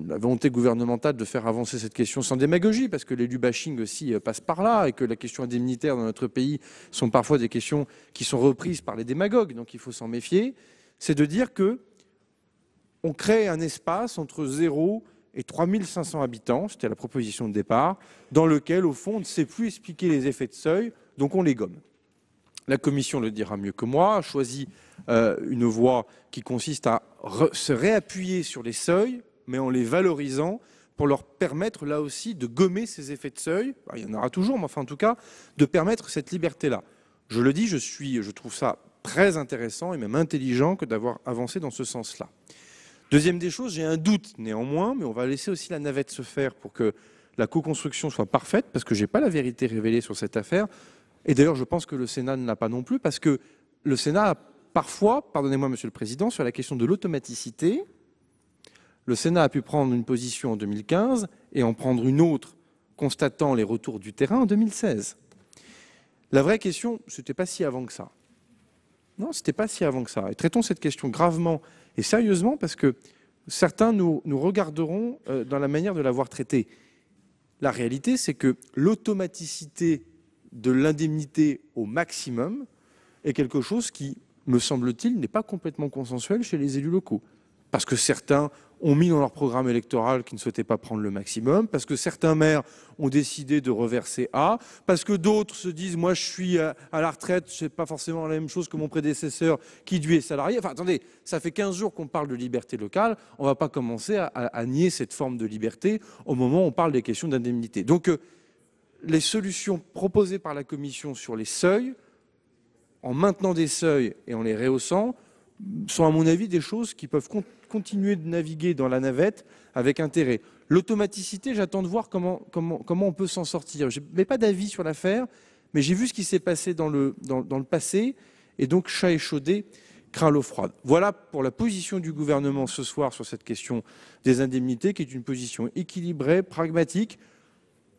la volonté gouvernementale de faire avancer cette question sans démagogie, parce que l'élu bashing aussi passe par là, et que la question indemnitaire dans notre pays sont parfois des questions qui sont reprises par les démagogues, donc il faut s'en méfier, c'est de dire que on crée un espace entre 0 et 3500 habitants, c'était la proposition de départ, dans lequel, au fond, on ne sait plus expliquer les effets de seuil, donc on les gomme. La Commission le dira mieux que moi, a choisi une voie qui consiste à se réappuyer sur les seuils, mais en les valorisant, pour leur permettre, là aussi, de gommer ces effets de seuil. Il y en aura toujours, mais enfin, en tout cas, de permettre cette liberté-là. Je le dis, je trouve ça très intéressant et même intelligent que d'avoir avancé dans ce sens-là. Deuxième des choses, j'ai un doute néanmoins, mais on va laisser aussi la navette se faire pour que la co-construction soit parfaite, parce que je n'ai pas la vérité révélée sur cette affaire. Et d'ailleurs, je pense que le Sénat ne l'a pas non plus, parce que le Sénat a parfois, pardonnez-moi Monsieur le Président, sur la question de l'automaticité, le Sénat a pu prendre une position en 2015 et en prendre une autre, constatant les retours du terrain en 2016. La vraie question, ce n'était pas si avant que ça. Non, ce n'était pas si avant que ça. Et traitons cette question gravement et sérieusement, parce que certains nous regarderont dans la manière de l'avoir traitée. La réalité, c'est que l'automaticité de l'indemnité au maximum est quelque chose qui, me semble-t-il, n'est pas complètement consensuel chez les élus locaux. parce que certains ont mis dans leur programme électoral qu'ils ne souhaitaient pas prendre le maximum, parce que certains maires ont décidé de reverser A, parce que d'autres se disent « moi je suis à la retraite, je ne fais pas forcément la même chose que mon prédécesseur qui lui est salarié ». Enfin attendez, ça fait 15 jours qu'on parle de liberté locale, on ne va pas commencer à nier cette forme de liberté au moment où on parle des questions d'indemnité. Donc les solutions proposées par la Commission sur les seuils, en maintenant des seuils et en les rehaussant, sont à mon avis des choses qui peuvent continuer de naviguer dans la navette avec intérêt. L'automaticité, j'attends de voir comment on peut s'en sortir. Je n'ai pas d'avis sur l'affaire, mais j'ai vu ce qui s'est passé dans le passé, et donc chat échaudé craint l'eau froide. Voilà pour la position du gouvernement ce soir sur cette question des indemnités, qui est une position équilibrée, pragmatique.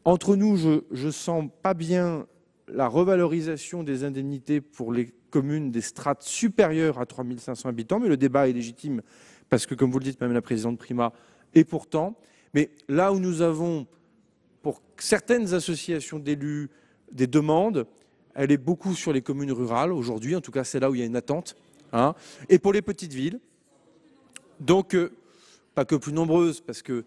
Entre nous, je sens pas bien la revalorisation des indemnités pour les communes des strates supérieures à 3 500 habitants, mais le débat est légitime parce que, comme vous le dites, Madame la Présidente Prima, et pourtant, mais là où nous avons, pour certaines associations d'élus, des demandes, elle est beaucoup sur les communes rurales aujourd'hui, en tout cas c'est là où il y a une attente, hein, et pour les petites villes, donc pas que plus nombreuses, parce que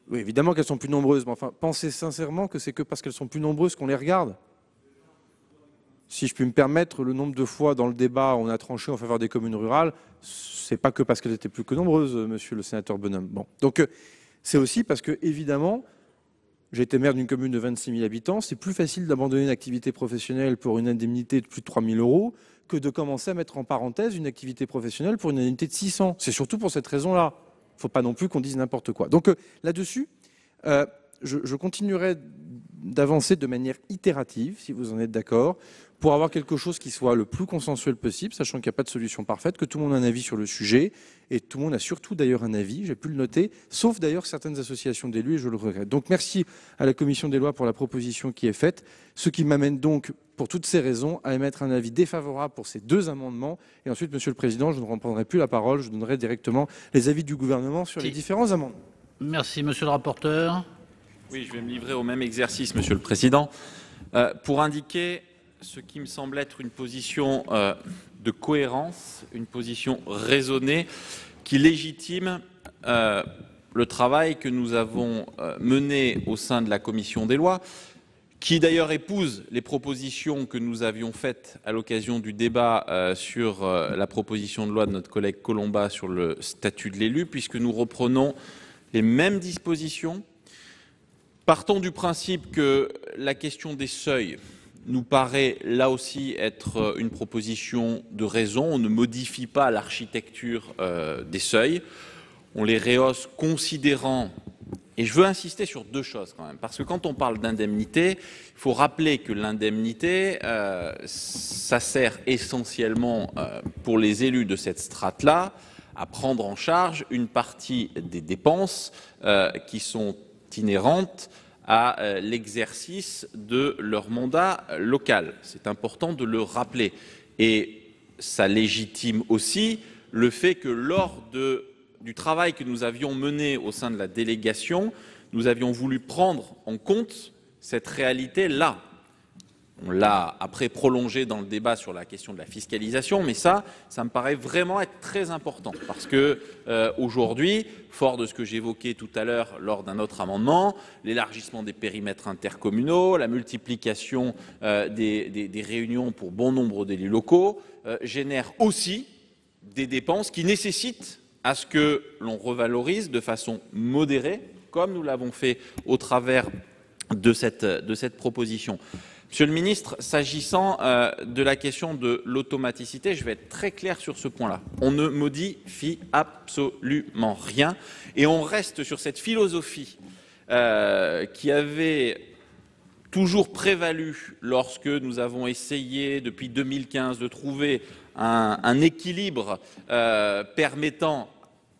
oui, évidemment qu'elles sont plus nombreuses, mais enfin, pensez sincèrement que c'est que parce qu'elles sont plus nombreuses qu'on les regarde. Si je puis me permettre, le nombre de fois dans le débat on a tranché en faveur des communes rurales, c'est pas que parce qu'elles étaient plus que nombreuses, monsieur le sénateur Bonhomme. Bon, donc c'est aussi parce que, évidemment, j'ai été maire d'une commune de 26 000 habitants, c'est plus facile d'abandonner une activité professionnelle pour une indemnité de plus de 3 000 € que de commencer à mettre en parenthèse une activité professionnelle pour une indemnité de 600. C'est surtout pour cette raison-là. Il ne faut pas non plus qu'on dise n'importe quoi. Donc là-dessus, je continuerai d'avancer de manière itérative, si vous en êtes d'accord, pour avoir quelque chose qui soit le plus consensuel possible, sachant qu'il n'y a pas de solution parfaite, que tout le monde a un avis sur le sujet, et tout le monde a surtout d'ailleurs un avis, j'ai pu le noter, sauf d'ailleurs certaines associations d'élus, et je le regrette. Donc merci à la Commission des lois pour la proposition qui est faite, ce qui m'amène donc, pour toutes ces raisons, à émettre un avis défavorable pour ces deux amendements, et ensuite, Monsieur le Président, je ne reprendrai plus la parole, je donnerai directement les avis du gouvernement sur les différents amendements. Merci, Monsieur le rapporteur. Oui, je vais me livrer au même exercice, Monsieur le Président, pour indiquer ce qui me semble être une position de cohérence, une position raisonnée, qui légitime le travail que nous avons mené au sein de la Commission des lois, qui d'ailleurs épouse les propositions que nous avions faites à l'occasion du débat sur la proposition de loi de notre collègue Colomba sur le statut de l'élu, puisque nous reprenons les mêmes dispositions. Partons du principe que la question des seuils nous paraît là aussi être une proposition de raison. On ne modifie pas l'architecture des seuils, on les rehausse considérant, et je veux insister sur deux choses quand même, parce que quand on parle d'indemnité, il faut rappeler que l'indemnité, ça sert essentiellement pour les élus de cette strate-là à prendre en charge une partie des dépenses qui sont inhérentes à l'exercice de leur mandat local. C'est important de le rappeler. Et ça légitime aussi le fait que lors du travail que nous avions mené au sein de la délégation, nous avions voulu prendre en compte cette réalité-là. On l'a après prolongé dans le débat sur la question de la fiscalisation, mais ça me paraît vraiment être très important parce que aujourd'hui, fort de ce que j'évoquais tout à l'heure lors d'un autre amendement, l'élargissement des périmètres intercommunaux, la multiplication des réunions pour bon nombre d'élus locaux génère aussi des dépenses qui nécessitent à ce que l'on revalorise de façon modérée, comme nous l'avons fait au travers de cette proposition. Monsieur le ministre, s'agissant de la question de l'automaticité, je vais être très clair sur ce point-là. On ne modifie absolument rien et on reste sur cette philosophie qui avait toujours prévalu lorsque nous avons essayé depuis 2015 de trouver un équilibre permettant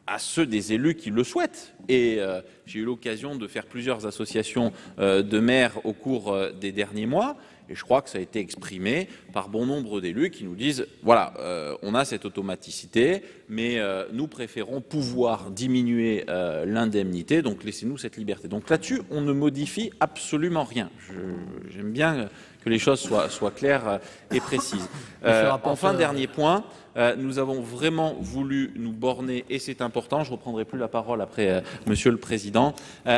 à ceux des élus qui le souhaitent et J'ai eu l'occasion de faire plusieurs associations de maires au cours des derniers mois. Et je crois que ça a été exprimé par bon nombre d'élus qui nous disent, voilà, on a cette automaticité, mais nous préférons pouvoir diminuer l'indemnité, donc laissez-nous cette liberté. Donc là-dessus, on ne modifie absolument rien. J'aime bien que les choses soient claires et précises. Enfin, dernier point, nous avons vraiment voulu nous borner, et c'est important, je ne reprendrai plus la parole après Monsieur le Président,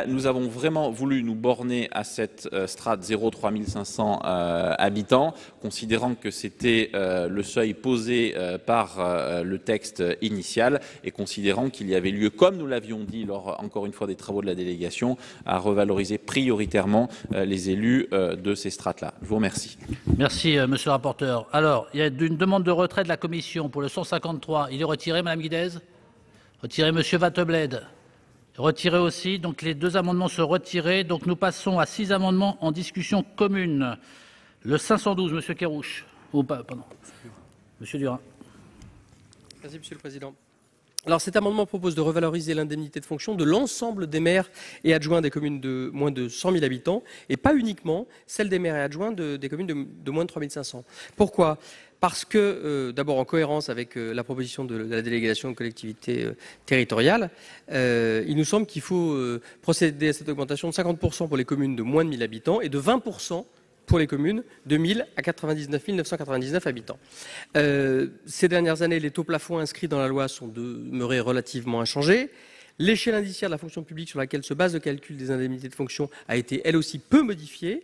nous avons vraiment voulu nous borner à cette strate 0,3500 habitants, considérant que c'était le seuil posé par le texte initial et considérant qu'il y avait lieu, comme nous l'avions dit lors, encore une fois, des travaux de la délégation, à revaloriser prioritairement les élus de ces strates-là. Je vous remercie. Merci, monsieur le rapporteur. Alors, il y a une demande de retrait de la commission pour le 153. Il est retiré, madame Guidez? Retiré, monsieur Wattebled? Retiré aussi. Donc, les deux amendements sont retirés. Donc, nous passons à 6 amendements en discussion commune. Le 512, monsieur Kerrouche. Ou pas, pardon. Monsieur Durin. Merci, monsieur le président. Alors, cet amendement propose de revaloriser l'indemnité de fonction de l'ensemble des maires et adjoints des communes de moins de 100 000 habitants et pas uniquement celle des maires et adjoints des communes de moins de 3 500. Pourquoi ? Parce que, d'abord, en cohérence avec la proposition de la délégation de collectivités territoriales, il nous semble qu'il faut procéder à cette augmentation de 50% pour les communes de moins de 1000 habitants et de 20% pour les communes de 1000 à 99 999 habitants. Ces dernières années, les taux plafonds inscrits dans la loi sont demeurés relativement inchangés. L'échelle indiciaire de la fonction publique sur laquelle se base le calcul des indemnités de fonction a été, elle aussi, peu modifiée.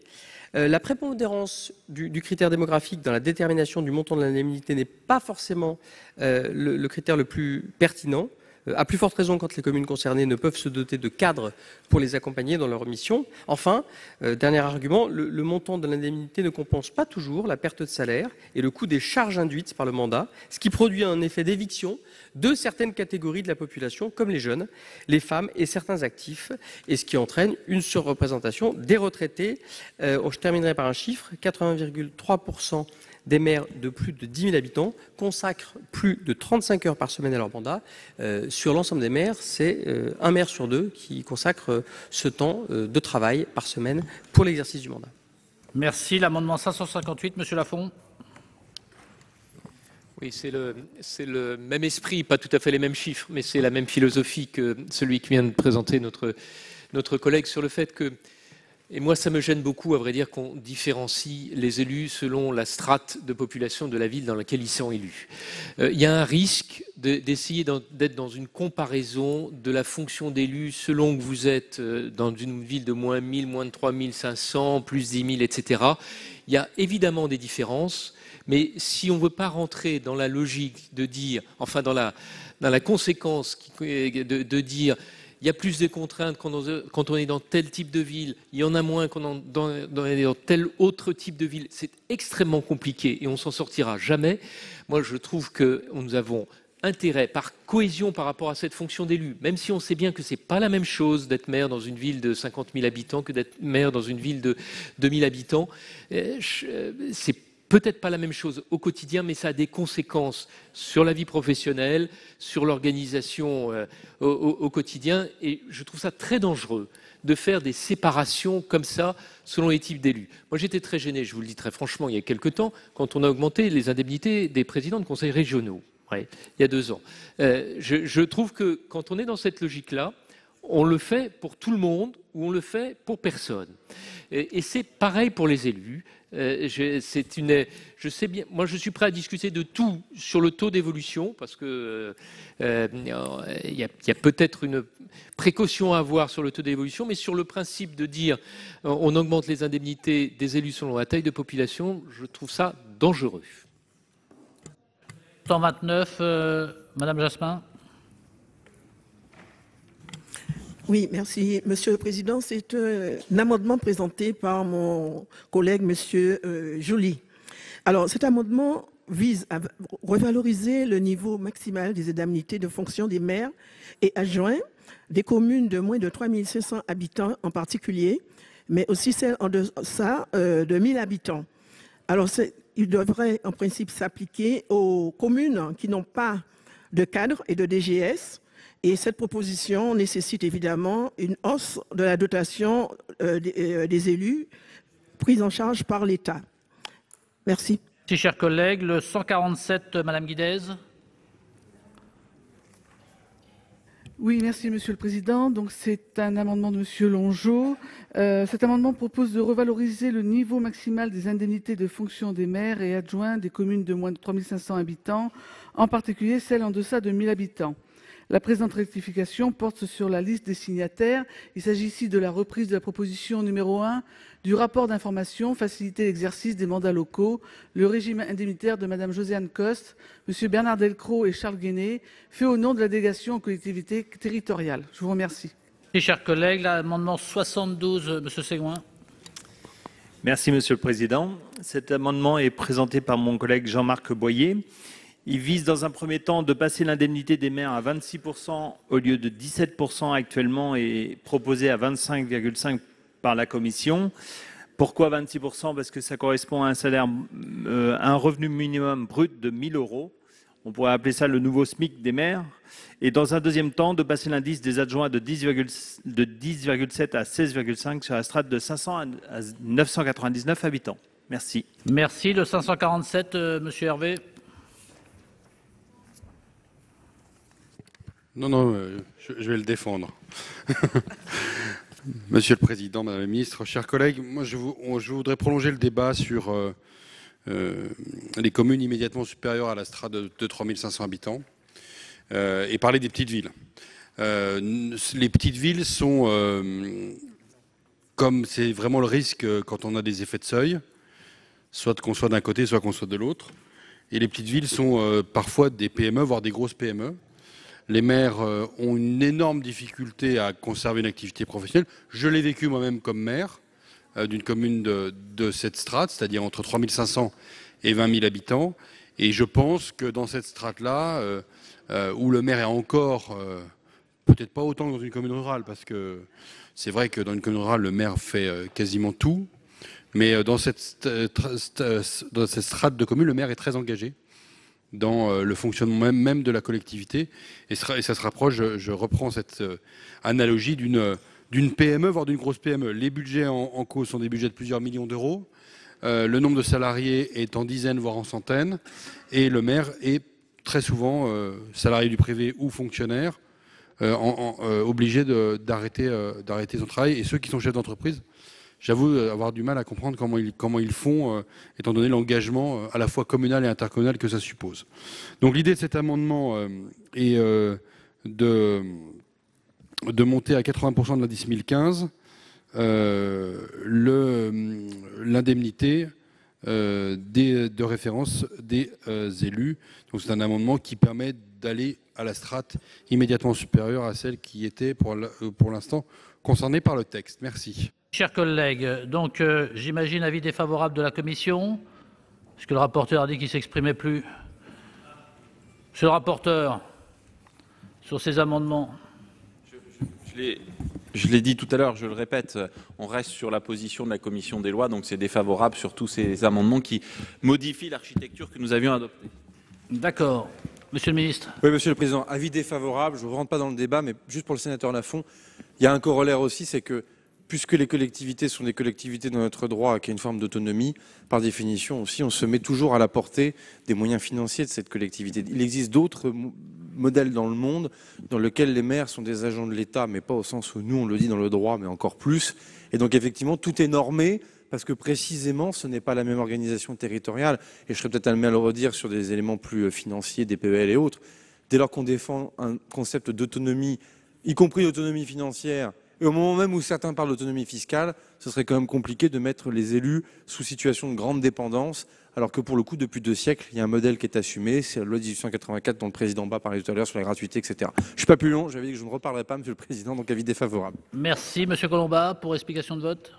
La prépondérance du critère démographique dans la détermination du montant de l'indemnité n'est pas forcément le critère le plus pertinent. À plus forte raison quand les communes concernées ne peuvent se doter de cadres pour les accompagner dans leur mission. Enfin, dernier argument, le montant de l'indemnité ne compense pas toujours la perte de salaire et le coût des charges induites par le mandat, ce qui produit un effet d'éviction de certaines catégories de la population, comme les jeunes, les femmes et certains actifs, et ce qui entraîne une surreprésentation des retraités. Je terminerai par un chiffre, 80,3% des maires de plus de 10 000 habitants consacrent plus de 35 heures par semaine à leur mandat. Sur l'ensemble des maires, c'est un maire sur 2 qui consacre ce temps de travail par semaine pour l'exercice du mandat. Merci. L'amendement 558, monsieur Lafond. Oui, c'est le même esprit, pas tout à fait les mêmes chiffres, mais c'est la même philosophie que celui qui vient de présenter notre collègue sur le fait que, et moi ça me gêne beaucoup à vrai dire qu'on différencie les élus selon la strate de population de la ville dans laquelle ils sont élus. Il y a un risque d'essayer d'être dans une comparaison de la fonction d'élu selon que vous êtes dans une ville de moins 1000, moins de 3500, plus 10 000, etc. Il y a évidemment des différences. Mais si on ne veut pas rentrer dans la logique de dire, enfin dans la conséquence de dire il y a plus de contraintes quand on est dans tel type de ville, il y en a moins quand on est dans tel autre type de ville, c'est extrêmement compliqué et on s'en sortira jamais. Moi je trouve que nous avons intérêt, par cohésion par rapport à cette fonction d'élu, même si on sait bien que ce n'est pas la même chose d'être maire dans une ville de 50 000 habitants que d'être maire dans une ville de 2000 habitants, c'est peut-être pas la même chose au quotidien, mais ça a des conséquences sur la vie professionnelle, sur l'organisation au quotidien. Et je trouve ça très dangereux de faire des séparations comme ça selon les types d'élus. Moi, j'étais très gêné, je vous le dis très franchement, il y a quelque temps, quand on a augmenté les indemnités des présidents de conseils régionaux, il y a 2 ans. Je trouve que quand on est dans cette logique-là, on le fait pour tout le monde ou on le fait pour personne. Et c'est pareil pour les élus. Je sais bien, moi je suis prêt à discuter de tout sur le taux d'évolution parce que il y a peut-être une précaution à avoir sur le taux d'évolution, mais sur le principe de dire on augmente les indemnités des élus selon la taille de population, je trouve ça dangereux. 129, Madame Jasmin. Oui, merci, Monsieur le Président. C'est un amendement présenté par mon collègue, Monsieur Joly. Alors, cet amendement vise à revaloriser le niveau maximal des indemnités de fonction des maires et adjoints des communes de moins de 3 500 habitants en particulier, mais aussi celles en deçà de 1000 habitants. Alors, il devrait en principe s'appliquer aux communes qui n'ont pas de cadre et de DGS, Et cette proposition nécessite évidemment une hausse de la dotation des élus prise en charge par l'État. Merci. Merci, chers collègues. Le 147, Madame Guidez. Oui, merci Monsieur le Président. Donc c'est un amendement de Monsieur Longeau. Cet amendement propose de revaloriser le niveau maximal des indemnités de fonction des maires et adjoints des communes de moins de 3 500 habitants, en particulier celles en deçà de 1 000 habitants. La présente rectification porte sur la liste des signataires. Il s'agit ici de la reprise de la proposition numéro 1 du rapport d'information faciliter l'exercice des mandats locaux, le régime indemnitaire de Mme Josiane Costes, M. Bernard Delcros et Charles Guéné, fait au nom de la délégation aux collectivités territoriales. Je vous remercie. Merci, chers collègues. L'amendement 72, M. Séguin. Merci, Monsieur le Président. Cet amendement est présenté par mon collègue Jean-Marc Boyer. Il vise dans un premier temps de passer l'indemnité des maires à 26% au lieu de 17% actuellement et proposé à 25,5% par la Commission. Pourquoi 26%? Parce que ça correspond à un salaire, un revenu minimum brut de 1 000 €. On pourrait appeler ça le nouveau SMIC des maires. Et dans un deuxième temps, de passer l'indice des adjoints de 10,7 à 16,5 sur la strate de 500 à 999 habitants. Merci. Merci. Le 547, Monsieur Hervé. Non, je vais le défendre. Monsieur le Président, Madame la Ministre, chers collègues, moi je voudrais prolonger le débat sur les communes immédiatement supérieures à la strate de 3 500 habitants et parler des petites villes. Les petites villes sont, comme c'est vraiment le risque quand on a des effets de seuil, soit qu'on soit d'un côté, soit qu'on soit de l'autre, et les petites villes sont parfois des PME, voire des grosses PME. Les maires ont une énorme difficulté à conserver une activité professionnelle. Je l'ai vécu moi-même comme maire d'une commune de cette strate, c'est-à-dire entre 3 500 et 20 000 habitants. Et je pense que dans cette strate-là, où le maire est encore, peut-être pas autant que dans une commune rurale, parce que c'est vrai que dans une commune rurale, le maire fait quasiment tout. Mais dans cette strate de commune, le maire est très engagé dans le fonctionnement même de la collectivité. Et ça se rapproche, je reprends cette analogie d'une PME, voire d'une grosse PME. Les budgets en cause sont des budgets de plusieurs millions d'euros. Le nombre de salariés est en dizaines, voire en centaines. Et le maire est très souvent salarié du privé ou fonctionnaire, obligé d'arrêter son travail. Et ceux qui sont chefs d'entreprise, j'avoue avoir du mal à comprendre comment ils font, étant donné l'engagement à la fois communal et intercommunal que ça suppose. Donc l'idée de cet amendement est de monter à 80% de l'indice 1015 l'indemnité de référence des élus. Donc c'est un amendement qui permet d'aller à la strate immédiatement supérieure à celle qui était pour l'instant concernée par le texte. Merci. Chers collègues, donc j'imagine avis défavorable de la Commission, puisque le rapporteur a dit qu'il ne s'exprimait plus. Monsieur le rapporteur, sur ces amendements. Je l'ai dit tout à l'heure, je le répète, on reste sur la position de la Commission des lois, donc c'est défavorable sur tous ces amendements qui modifient l'architecture que nous avions adoptée. D'accord. Monsieur le ministre. Oui, Monsieur le Président, avis défavorable. Je ne rentre pas dans le débat, mais juste pour le sénateur Lafont, il y a un corollaire aussi, c'est que puisque les collectivités sont des collectivités dans notre droit qui a une forme d'autonomie, par définition aussi, on se met toujours à la portée des moyens financiers de cette collectivité. Il existe d'autres modèles dans le monde dans lesquels les maires sont des agents de l'État, mais pas au sens où nous on le dit dans le droit, mais encore plus. Et donc effectivement, tout est normé parce que précisément, ce n'est pas la même organisation territoriale. Et je serais peut-être amené à le redire sur des éléments plus financiers, des PEL et autres. Dès lors qu'on défend un concept d'autonomie, y compris d'autonomie financière, et au moment même où certains parlent d'autonomie fiscale, ce serait quand même compliqué de mettre les élus sous situation de grande dépendance, alors que pour le coup, depuis 2 siècles, il y a un modèle qui est assumé, c'est la loi 1884 dont le président Bas parlait tout à l'heure sur la gratuité, etc. Je ne suis pas plus long, j'avais dit que je ne reparlerai pas, Monsieur le Président, donc avis défavorable. Merci, Monsieur Colomba, pour explication de vote.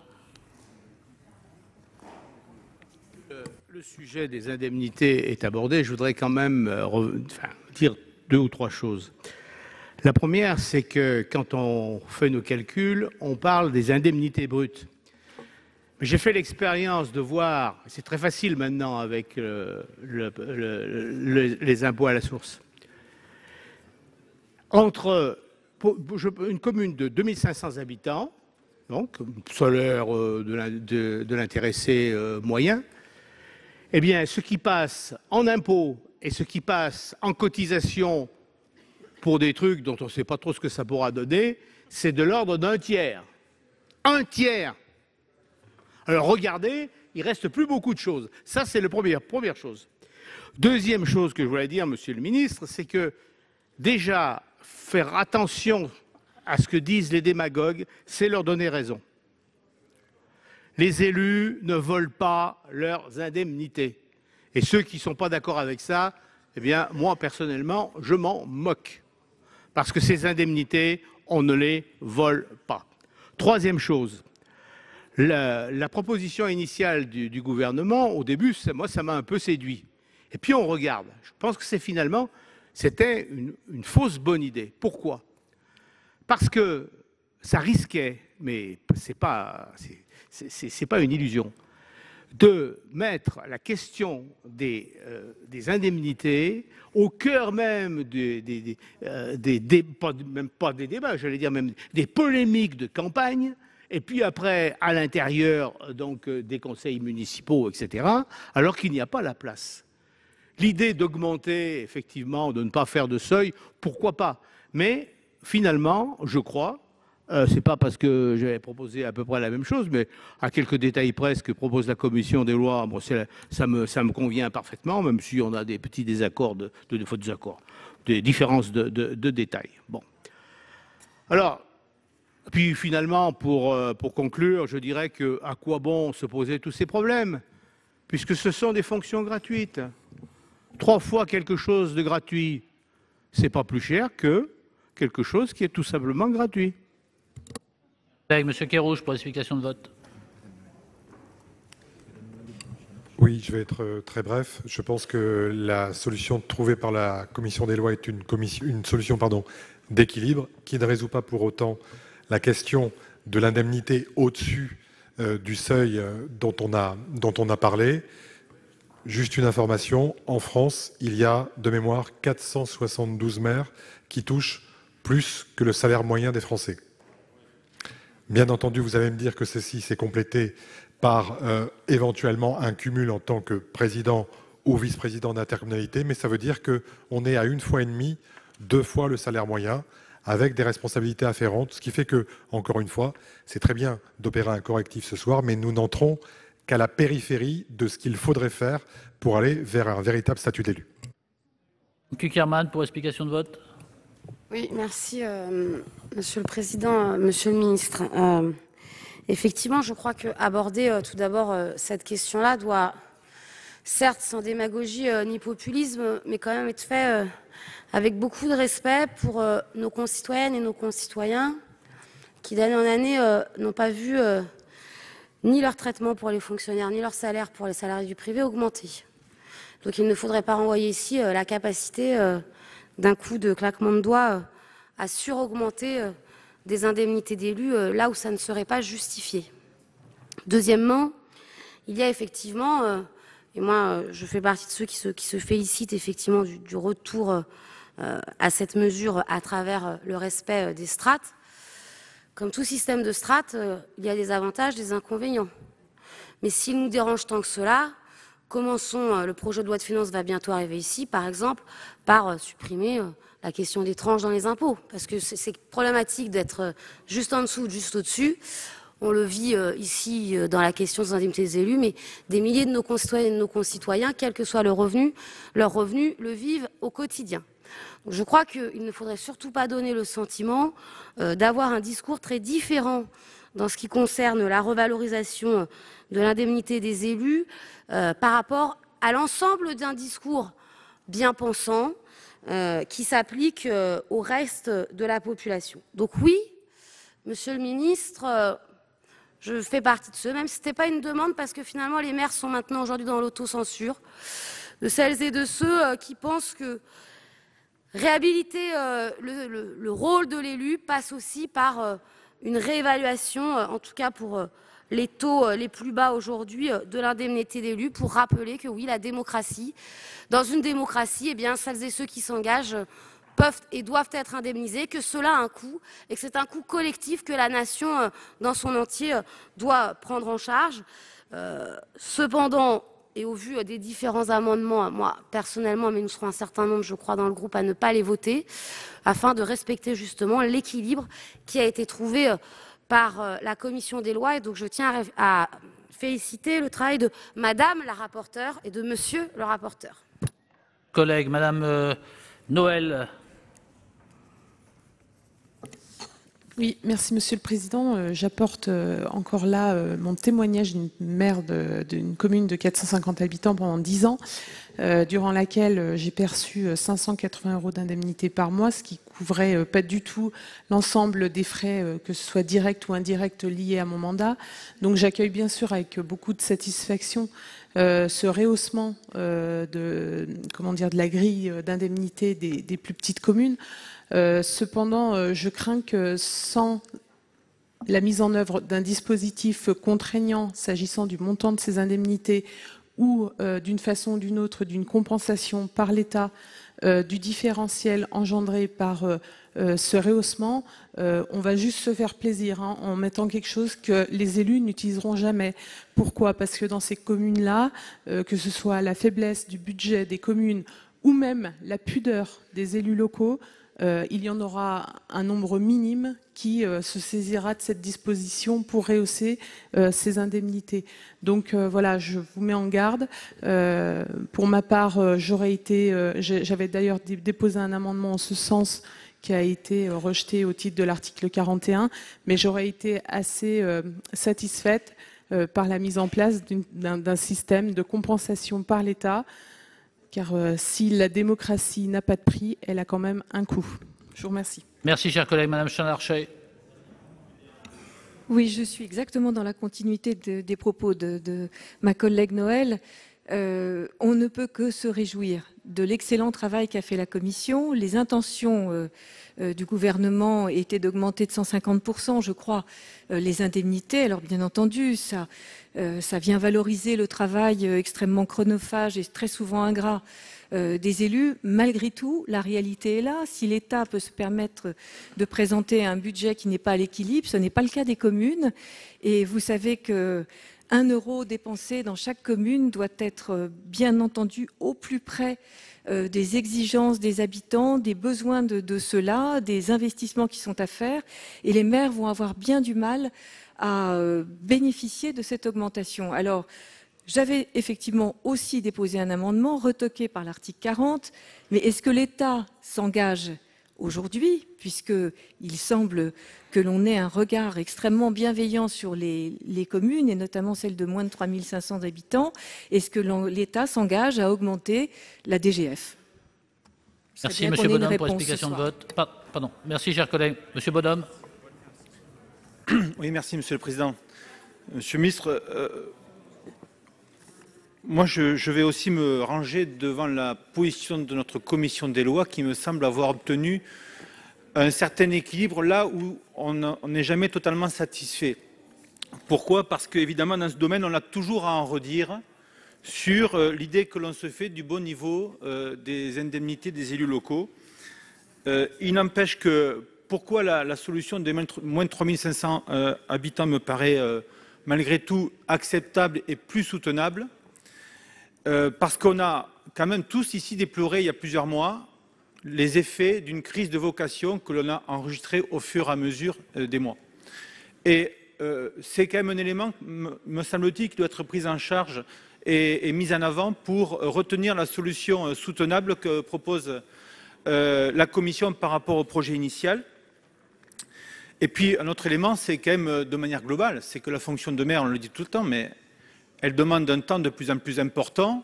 Le sujet des indemnités est abordé. Je voudrais quand même dire 2 ou 3 choses. La première, c'est que quand on fait nos calculs, on parle des indemnités brutes. J'ai fait l'expérience de voir, c'est très facile maintenant avec les impôts à la source. entre une commune de 2500 habitants, donc salaire de l'intéressé moyen, eh bien, ce qui passe en impôts et ce qui passe en cotisation pour des trucs dont on ne sait pas trop ce que ça pourra donner, c'est de l'ordre d'un tiers. Un tiers. Alors regardez, il ne reste plus beaucoup de choses. Ça, c'est la première chose. Deuxième chose que je voulais dire, monsieur le ministre, c'est que déjà, faire attention à ce que disent les démagogues, c'est leur donner raison. Les élus ne volent pas leurs indemnités. Et ceux qui ne sont pas d'accord avec ça, eh bien, moi, personnellement, je m'en moque. Parce que ces indemnités, on ne les vole pas. Troisième chose, la proposition initiale du gouvernement, au début, moi, ça m'a un peu séduit. Et puis on regarde. Je pense que c'était une fausse bonne idée. Pourquoi? Parce que ça risquait, mais ce n'est pas une illusion, de mettre la question des indemnités au cœur même même pas des débats, j'allais dire même des polémiques de campagne, et puis après à l'intérieur donc des conseils municipaux, etc., alors qu'il n'y a pas la place. L'idée d'augmenter, effectivement, de ne pas faire de seuil, pourquoi pas? Mais finalement, je crois, c'est pas parce que j'avais proposé à peu près la même chose, mais à quelques détails près, ce que propose la commission des lois, bon, ça me convient parfaitement, même si on a des petits désaccords, des différences de détails. Bon. Alors, puis finalement, pour conclure, je dirais que à quoi bon se poser tous ces problèmes, puisque ce sont des fonctions gratuites. 3 fois quelque chose de gratuit, c'est pas plus cher que quelque chose qui est tout simplement gratuit. Monsieur Kerrouche, pour l'explication de vote. Oui, je vais être très bref. Je pense que la solution trouvée par la commission des lois est une solution d'équilibre qui ne résout pas pour autant la question de l'indemnité au-dessus du seuil dont on a parlé. Juste une information, en France, il y a de mémoire 472 maires qui touchent plus que le salaire moyen des Français. Bien entendu, vous allez me dire que ceci s'est complété par éventuellement un cumul en tant que président ou vice-président d'intercommunalité, mais ça veut dire qu'on est à 1,5 fois, 2 fois le salaire moyen, avec des responsabilités afférentes, ce qui fait que, encore une fois, c'est très bien d'opérer un correctif ce soir, mais nous n'entrons qu'à la périphérie de ce qu'il faudrait faire pour aller vers un véritable statut d'élu. Kuckerman, pour explication de vote. Oui, merci, Monsieur le Président, Monsieur le Ministre. Effectivement, je crois qu'aborder tout d'abord cette question-là doit, certes sans démagogie ni populisme, mais quand même être fait avec beaucoup de respect pour nos concitoyennes et nos concitoyens qui, d'année en année, n'ont pas vu ni leur traitement pour les fonctionnaires, ni leur salaire pour les salariés du privé augmenter. Donc il ne faudrait pas renvoyer ici la capacité d'un coup de claquement de doigts à suraugmenter des indemnités d'élus là où ça ne serait pas justifié. Deuxièmement, il y a effectivement, et moi je fais partie de ceux qui se félicitent effectivement du retour à cette mesure à travers le respect des strates. Comme tout système de strates, il y a des avantages, des inconvénients. Mais s'il nous dérange tant que cela, commençons, le projet de loi de finances va bientôt arriver ici, par exemple, par supprimer la question des tranches dans les impôts. Parce que c'est problématique d'être juste en dessous ou juste au-dessus. On le vit ici dans la question des indemnités des élus, mais des milliers de nos concitoyennes et de nos concitoyens, quel que soit leur revenu, le vivent au quotidien. Donc je crois qu'il ne faudrait surtout pas donner le sentiment d'avoir un discours très différent dans ce qui concerne la revalorisation de l'indemnité des élus par rapport à l'ensemble d'un discours bien pensant qui s'applique au reste de la population. Donc oui, Monsieur le Ministre, je fais partie de ceux, même si ce n'était pas une demande, parce que finalement les maires sont maintenant aujourd'hui dans l'autocensure, de celles et de ceux qui pensent que réhabiliter le rôle de l'élu passe aussi par une réévaluation, en tout cas pour les taux les plus bas aujourd'hui de l'indemnité d'élu, pour rappeler que oui, la démocratie, dans une démocratie, eh bien, celles et ceux qui s'engagent peuvent et doivent être indemnisés, que cela a un coût et que c'est un coût collectif que la nation dans son entier doit prendre en charge. Cependant, et au vu des différents amendements, moi personnellement, mais nous serons un certain nombre, je crois, dans le groupe à ne pas les voter, afin de respecter justement l'équilibre qui a été trouvé par la commission des lois. Et donc je tiens à féliciter le travail de Madame la rapporteure et de Monsieur le rapporteur. Collègue, Madame Noël. Oui, merci Monsieur le Président. J'apporte encore là mon témoignage d'une maire d'une commune de 450 habitants pendant 10 ans, durant laquelle j'ai perçu 580 € d'indemnité par mois, ce qui couvrait pas du tout l'ensemble des frais, que ce soit directs ou indirects, liés à mon mandat. Donc j'accueille bien sûr avec beaucoup de satisfaction ce rehaussement de la grille d'indemnité des plus petites communes. Cependant, je crains que sans la mise en œuvre d'un dispositif contraignant s'agissant du montant de ces indemnités ou d'une façon ou d'une autre d'une compensation par l'État du différentiel engendré par ce rehaussement, on va juste se faire plaisir en mettant quelque chose que les élus n'utiliseront jamais. Pourquoi? Parce que dans ces communes-là, que ce soit la faiblesse du budget des communes ou même la pudeur des élus locaux, il y en aura un nombre minime qui se saisira de cette disposition pour rehausser ces indemnités. Donc voilà, je vous mets en garde. Pour ma part, j'avais d'ailleurs déposé un amendement en ce sens qui a été rejeté au titre de l'article 41, mais j'aurais été assez satisfaite par la mise en place d'un système de compensation par l'État. Car si la démocratie n'a pas de prix, elle a quand même un coût. Je vous remercie. Merci, cher collègue. Madame Chan-Larcher. Oui, je suis exactement dans la continuité des propos de ma collègue Noël. On ne peut que se réjouir de l'excellent travail qu'a fait la Commission. Les intentions du gouvernement étaient d'augmenter de 150%, je crois, les indemnités. Alors bien entendu, ça vient valoriser le travail extrêmement chronophage et très souvent ingrat des élus. Malgré tout, la réalité est là. Si l'État peut se permettre de présenter un budget qui n'est pas à l'équilibre, ce n'est pas le cas des communes. Et vous savez que 1 € dépensé dans chaque commune doit être bien entendu au plus près des exigences des habitants, des besoins de ceux-là, des investissements qui sont à faire. Et les maires vont avoir bien du mal à bénéficier de cette augmentation. Alors, j'avais effectivement aussi déposé un amendement retoqué par l'article 40, mais est-ce que l'État s'engage aujourd'hui, puisqu'il semble que l'on ait un regard extrêmement bienveillant sur les communes, et notamment celles de moins de 3 500 habitants, est-ce que l'État s'engage à augmenter la DGF? Merci, Monsieur Bonhomme, pour l'explication de vote. Pardon. Merci, cher collègue. Monsieur Bonhomme. Oui, merci, Monsieur le Président. Monsieur le Ministre, moi, je vais aussi me ranger devant la position de notre commission des lois qui me semble avoir obtenu un certain équilibre là où on n'est jamais totalement satisfait. Pourquoi? Parce qu'évidemment, dans ce domaine, on a toujours à en redire sur l'idée que l'on se fait du bon niveau des indemnités des élus locaux. Il n'empêche que pourquoi la solution des moins de 3 500 habitants me paraît malgré tout acceptable et plus soutenable. Parce qu'on a quand même tous ici déploré il y a plusieurs mois les effets d'une crise de vocation que l'on a enregistrée au fur et à mesure des mois. Et c'est quand même un élément, me semble-t-il, qui doit être pris en charge et mis en avant pour retenir la solution soutenable que propose la Commission par rapport au projet initial. Et puis un autre élément, c'est quand même de manière globale, c'est que la fonction de maire, on le dit tout le temps, mais elle demande un temps de plus en plus important,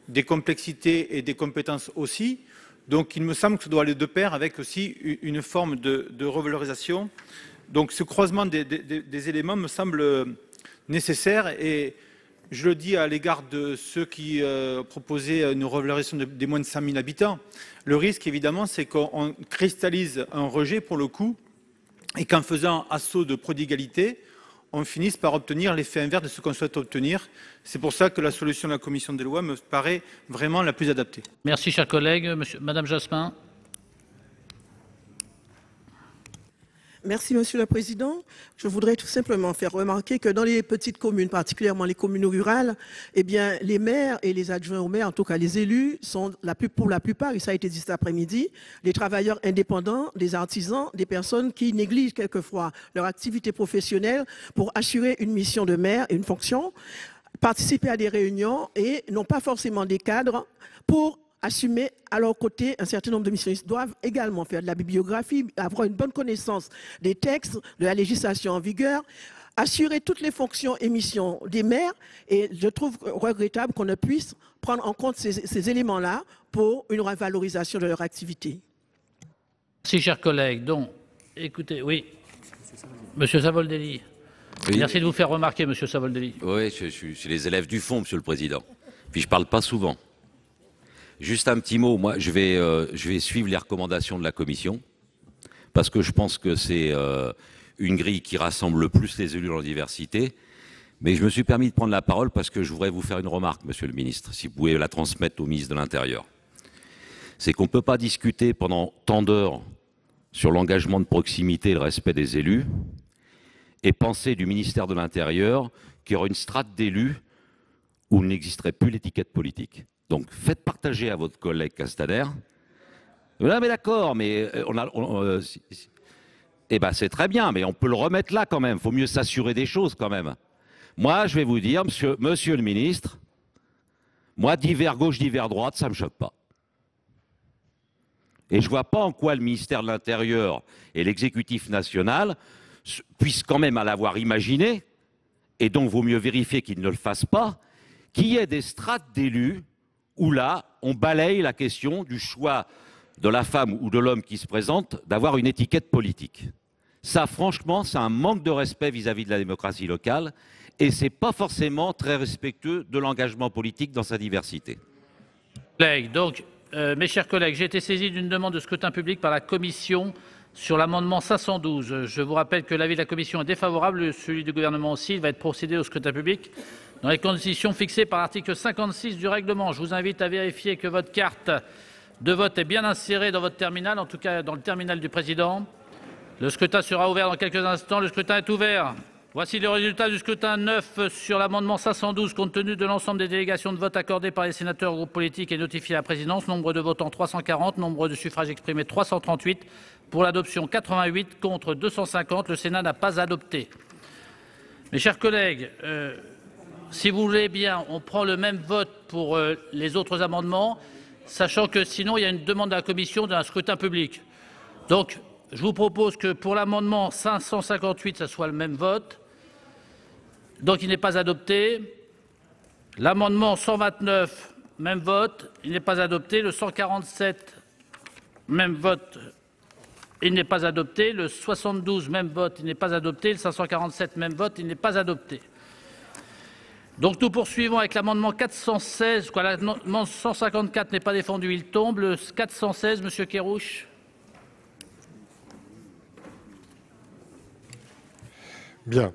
des complexités et des compétences aussi. Donc il me semble que ça doit aller de pair avec aussi une forme de revalorisation. Donc ce croisement des éléments me semble nécessaire et je le dis à l'égard de ceux qui proposaient une revalorisation des moins de 100 000 habitants. Le risque évidemment c'est qu'on cristallise un rejet pour le coup et qu'en faisant assaut de prodigalité, on finisse par obtenir l'effet inverse de ce qu'on souhaite obtenir. C'est pour ça que la solution de la commission des lois me paraît vraiment la plus adaptée. Merci, cher collègue. Madame Jasmin. Merci, Monsieur le Président. Je voudrais tout simplement faire remarquer que dans les petites communes, particulièrement les communes rurales, eh bien, les maires et les adjoints aux maires, en tout cas les élus, sont pour la plupart, et ça a été dit cet après-midi, des travailleurs indépendants, des artisans, des personnes qui négligent quelquefois leur activité professionnelle pour assurer une mission de maire et une fonction, participer à des réunions et n'ont pas forcément des cadres pour assumer à leur côté un certain nombre de missions. Ils doivent également faire de la bibliographie, avoir une bonne connaissance des textes, de la législation en vigueur, assurer toutes les fonctions et missions des maires. Et je trouve regrettable qu'on ne puisse prendre en compte ces éléments-là pour une revalorisation de leur activité. Merci, chers collègues. Donc, écoutez, oui. Monsieur Savoldelli. Oui. Merci de vous faire remarquer, monsieur Savoldelli. Oui, je suis les élèves du fond, Monsieur le Président. Puis je ne parle pas souvent. Juste un petit mot, moi je vais suivre les recommandations de la Commission, parce que je pense que c'est une grille qui rassemble le plus les élus dans la diversité. Mais je me suis permis de prendre la parole parce que je voudrais vous faire une remarque, Monsieur le Ministre, si vous pouvez la transmettre au ministre de l'Intérieur. C'est qu'on ne peut pas discuter pendant tant d'heures sur l'engagement de proximité et le respect des élus, et penser du ministère de l'Intérieur qu'il y aura une strate d'élus où il n'existerait plus l'étiquette politique. Donc, faites partager à votre collègue Castaner. Non, mais d'accord, mais eh ben, c'est très bien, mais on peut le remettre là quand même. Il faut mieux s'assurer des choses quand même. Moi, je vais vous dire, monsieur le ministre, moi, divers gauche, divers droite, ça ne me choque pas. Et je ne vois pas en quoi le ministère de l'Intérieur et l'exécutif national puissent quand même l'avoir imaginé, et donc vaut mieux vérifier qu'ils ne le fassent pas, qu'il y ait des strates d'élus où là, on balaye la question du choix de la femme ou de l'homme qui se présente d'avoir une étiquette politique. Ça, franchement, c'est un manque de respect vis-à-vis de la démocratie locale et ce n'est pas forcément très respectueux de l'engagement politique dans sa diversité. Donc, mes chers collègues, j'ai été saisi d'une demande de scrutin public par la Commission sur l'amendement 512. Je vous rappelle que l'avis de la Commission est défavorable, celui du gouvernement aussi. Il va être procédé au scrutin public dans les conditions fixées par l'article 56 du règlement. Je vous invite à vérifier que votre carte de vote est bien insérée dans votre terminal, en tout cas dans le terminal du président. Le scrutin sera ouvert dans quelques instants. Le scrutin est ouvert. Voici le résultat du scrutin 9 sur l'amendement 512. Compte tenu de l'ensemble des délégations de vote accordées par les sénateurs aux groupes politiques et notifiées à la présidence, nombre de votants 340, nombre de suffrages exprimés 338. Pour l'adoption 88, contre 250. Le Sénat n'a pas adopté. Mes chers collègues, si vous voulez bien, on prend le même vote pour les autres amendements, sachant que sinon il y a une demande de la Commission d'un scrutin public. Donc, je vous propose que pour l'amendement 558, ça soit le même vote. Donc, il n'est pas adopté. L'amendement 129, même vote, il n'est pas adopté. Le 147, même vote, il n'est pas adopté. Le 72, même vote, il n'est pas adopté. Le 547, même vote, il n'est pas adopté. Donc nous poursuivons avec l'amendement 416. L'amendement 154 n'est pas défendu, il tombe. Le 416, Monsieur Kerrouche. Bien.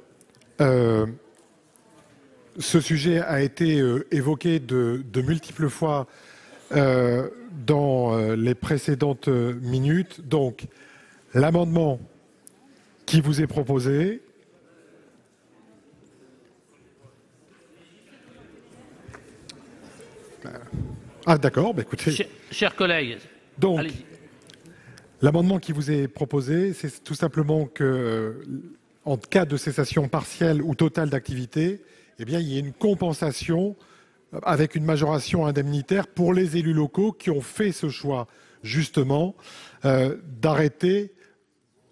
Ce sujet a été évoqué de multiples fois dans les précédentes minutes. Donc, l'amendement qui vous est proposé. Ah d'accord, bah, écoutez. Chers collègues, donc l'amendement qui vous est proposé, c'est tout simplement que, en cas de cessation partielle ou totale d'activité, eh bien, il y ait une compensation avec une majoration indemnitaire pour les élus locaux qui ont fait ce choix justement d'arrêter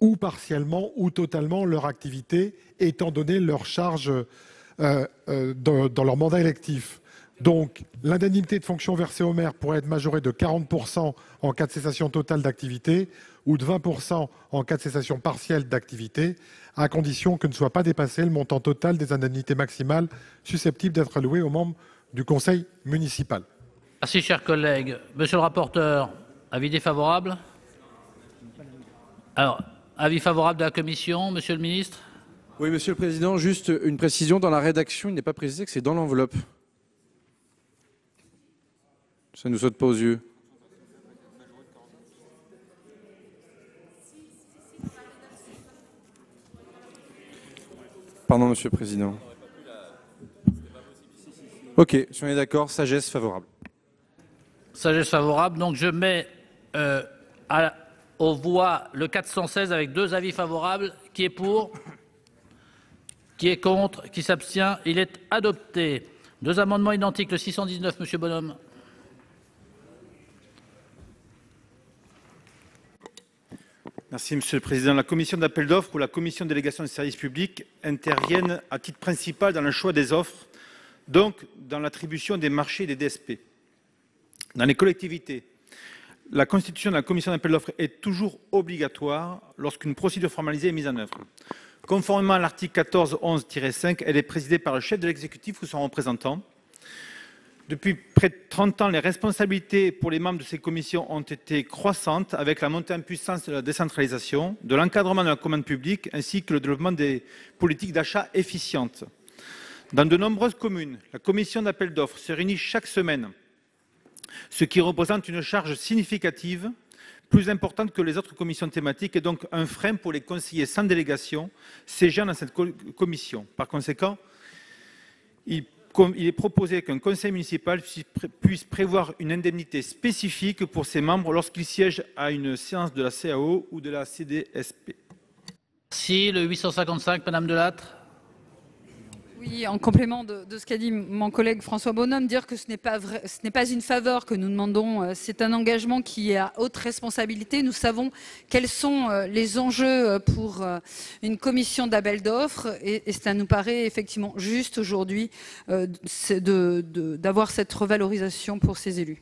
ou partiellement ou totalement leur activité, étant donné leur charge dans leur mandat électif. Donc, l'indemnité de fonction versée au maire pourrait être majorée de 40% en cas de cessation totale d'activité ou de 20% en cas de cessation partielle d'activité, à condition que ne soit pas dépassé le montant total des indemnités maximales susceptibles d'être allouées aux membres du conseil municipal. Merci, chers collègues. Monsieur le rapporteur, avis défavorable? Alors, avis favorable de la Commission, Monsieur le Ministre? Oui, Monsieur le Président, juste une précision. Dans la rédaction, il n'est pas précisé que c'est dans l'enveloppe. Ça ne nous saute pas aux yeux. Pardon, Monsieur le Président. Ok, si on est d'accord, sagesse favorable. Sagesse favorable. Donc je mets aux voix le 416 avec 2 avis favorables. Qui est pour? Qui est contre? Qui s'abstient? Il est adopté. 2 amendements identiques, le 619, Monsieur Bonhomme. Merci, Monsieur le Président. La commission d'appel d'offres ou la commission de délégation des services publics interviennent à titre principal dans le choix des offres, donc dans l'attribution des marchés et des DSP. Dans les collectivités, la constitution de la commission d'appel d'offres est toujours obligatoire lorsqu'une procédure formalisée est mise en œuvre. Conformément à l'article 1411-5, elle est présidée par le chef de l'exécutif ou son représentant. Depuis près de 30 ans, les responsabilités pour les membres de ces commissions ont été croissantes avec la montée en puissance de la décentralisation, de l'encadrement de la commande publique ainsi que le développement des politiques d'achat efficientes. Dans de nombreuses communes, la commission d'appel d'offres se réunit chaque semaine, ce qui représente une charge significative, plus importante que les autres commissions thématiques et donc un frein pour les conseillers sans délégation siégeant dans cette commission. Par conséquent, il est proposé qu'un conseil municipal puisse prévoir une indemnité spécifique pour ses membres lorsqu'ils siègent à une séance de la CAO ou de la CDSP. Si le 855, Madame Delattre. Oui, en complément de ce qu'a dit mon collègue François Bonhomme, dire que ce n'est pas une faveur que nous demandons, c'est un engagement qui est à haute responsabilité. Nous savons quels sont les enjeux pour une commission d'appel d'offres et ça nous paraît effectivement juste aujourd'hui d'avoir cette revalorisation pour ces élus.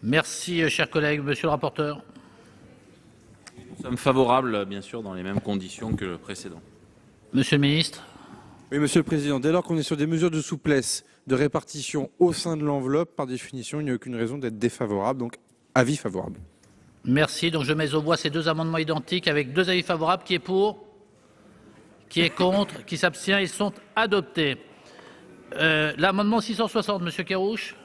Merci, chers collègues. Monsieur le rapporteur. Nous sommes favorables, bien sûr, dans les mêmes conditions que le précédent. Monsieur le ministre. Oui, Monsieur le Président, dès lors qu'on est sur des mesures de souplesse, de répartition au sein de l'enveloppe, par définition, il n'y a aucune raison d'être défavorable, donc avis favorable. Merci, donc je mets aux voix ces 2 amendements identiques avec 2 avis favorables. Qui est pour? Qui est contre? Qui s'abstient? Ils sont adoptés. L'amendement 660, Monsieur Kerrouche.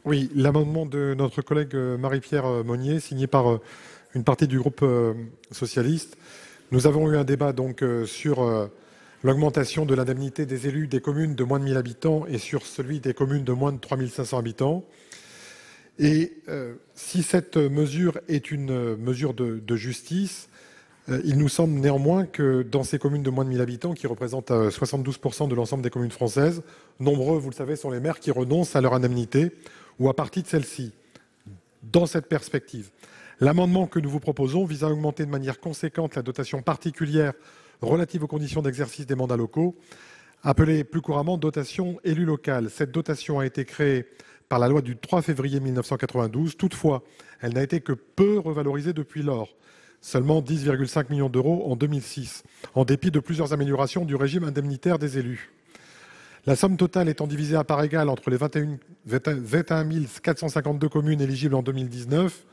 Oui, l'amendement de notre collègue Marie-Pierre Monnier, signé par une partie du groupe socialiste. Nous avons eu un débat donc sur l'augmentation de l'indemnité des élus des communes de moins de 1000 habitants et sur celui des communes de moins de 3500 habitants. Et si cette mesure est une mesure de justice, il nous semble néanmoins que dans ces communes de moins de 1000 habitants, qui représentent 72% de l'ensemble des communes françaises, nombreux, vous le savez, sont les maires qui renoncent à leur indemnité ou à partie de celle-ci. Dans cette perspective, l'amendement que nous vous proposons vise à augmenter de manière conséquente la dotation particulière relative aux conditions d'exercice des mandats locaux, appelée plus couramment dotation élu local. Cette dotation a été créée par la loi du 3 février 1992. Toutefois, elle n'a été que peu revalorisée depuis lors, seulement 10,5 millions d'euros en 2006, en dépit de plusieurs améliorations du régime indemnitaire des élus. La somme totale étant divisée à part égale entre les 21 452 communes éligibles en 2019,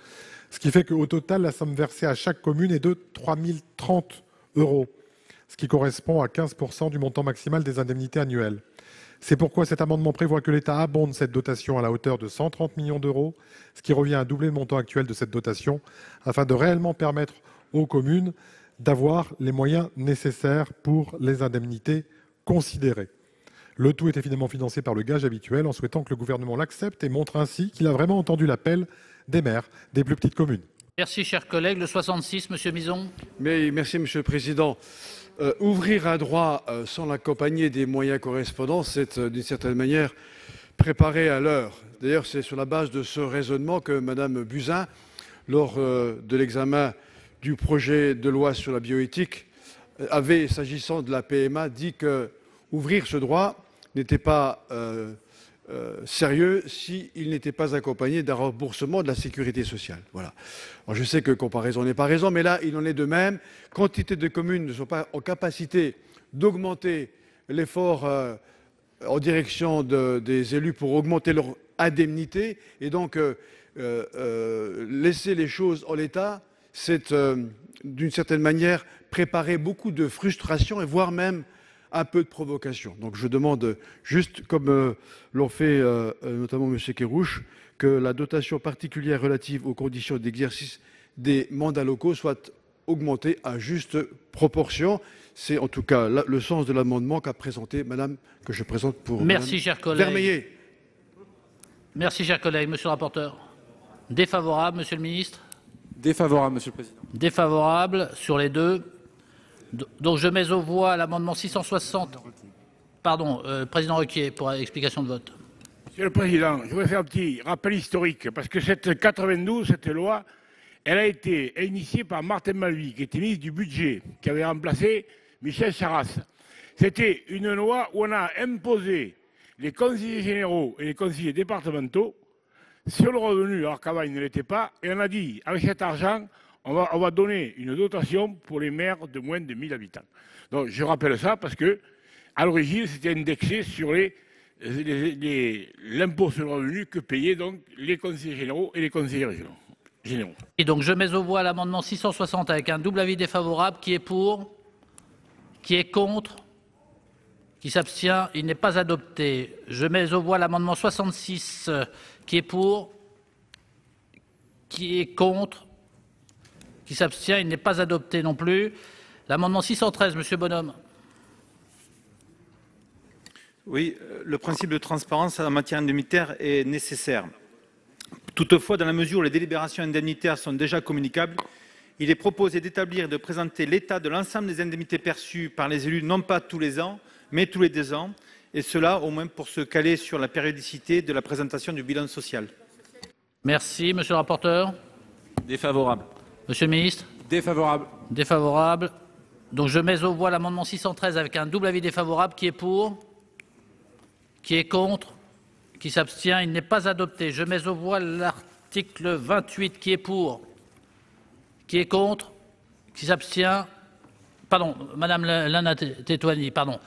ce qui fait qu'au total, la somme versée à chaque commune est de 3 030 €, ce qui correspond à 15% du montant maximal des indemnités annuelles. C'est pourquoi cet amendement prévoit que l'État abonde cette dotation à la hauteur de 130 millions d'euros, ce qui revient à doubler le montant actuel de cette dotation, afin de réellement permettre aux communes d'avoir les moyens nécessaires pour les indemnités considérées. Le tout est évidemment financé par le gage habituel, en souhaitant que le gouvernement l'accepte et montre ainsi qu'il a vraiment entendu l'appel des maires des plus petites communes. Merci, chers collègues. Le 66, Monsieur Mison. Merci, Monsieur le Président. Ouvrir un droit sans l'accompagner des moyens correspondants, c'est d'une certaine manière préparer à l'heure. D'ailleurs, c'est sur la base de ce raisonnement que Madame Buzyn, lors de l'examen du projet de loi sur la bioéthique, avait, s'agissant de la PMA, dit que ouvrir ce droit n'était pas sérieux s'il n'était pas accompagné d'un remboursement de la sécurité sociale. Voilà. Alors je sais que comparaison n'est pas raison, mais là, il en est de même. Quantité de communes ne sont pas en capacité d'augmenter l'effort en direction des élus pour augmenter leur indemnité. Et donc, laisser les choses en l'état, c'est d'une certaine manière préparer beaucoup de frustration et voire même un peu de provocation. Donc je demande juste, comme l'ont fait notamment M. Kerrouche, que la dotation particulière relative aux conditions d'exercice des mandats locaux soit augmentée à juste proportion. C'est en tout cas le sens de l'amendement qu'a présenté Madame, que je présente pour Merci, Madame cher collègue. Vermeillet. Merci, cher collègue. Monsieur le rapporteur. Défavorable, Monsieur le ministre. Défavorable, Monsieur le Président. Défavorable sur les deux. Donc je mets aux voix l'amendement 660. Pardon, Président Ruquier, pour explication de vote. Monsieur le Président, je voudrais faire un petit rappel historique, parce que cette 92, cette loi, elle a été initiée par Martin Malvy, qui était ministre du Budget, qui avait remplacé Michel Charasse. C'était une loi où on a imposé les conseillers généraux et les conseillers départementaux sur le revenu, alors qu'avant il ne l'était pas, et on a dit, avec cet argent, on va donner une dotation pour les maires de moins de 1000 habitants. Donc je rappelle ça parce que, à l'origine, c'était indexé sur l'impôt sur le revenu que payaient donc les conseillers généraux et les conseillers régionaux. Et donc je mets aux voix l'amendement 660 avec un double avis défavorable. Qui est pour? Qui est contre? Qui s'abstient? Il n'est pas adopté. Je mets aux voix l'amendement 66. Qui est pour? Qui est contre? Qui s'abstient? Il n'est pas adopté non plus. L'amendement 613, Monsieur Bonhomme. Oui, le principe de transparence en matière indemnitaire est nécessaire. Toutefois, dans la mesure où les délibérations indemnitaires sont déjà communicables, il est proposé d'établir et de présenter l'état de l'ensemble des indemnités perçues par les élus, non pas tous les ans, mais tous les 2 ans, et cela au moins pour se caler sur la périodicité de la présentation du bilan social. Merci, Monsieur le rapporteur. Défavorable. Monsieur le ministre. Défavorable. Défavorable. Donc je mets aux voix l'amendement 613 avec un double avis défavorable. Qui est pour? Qui est contre? Qui s'abstient? Il n'est pas adopté. Je mets aux voix l'article 28. Qui est pour? Qui est contre? Qui s'abstient? Pardon, Madame Lana Tetuani, pardon.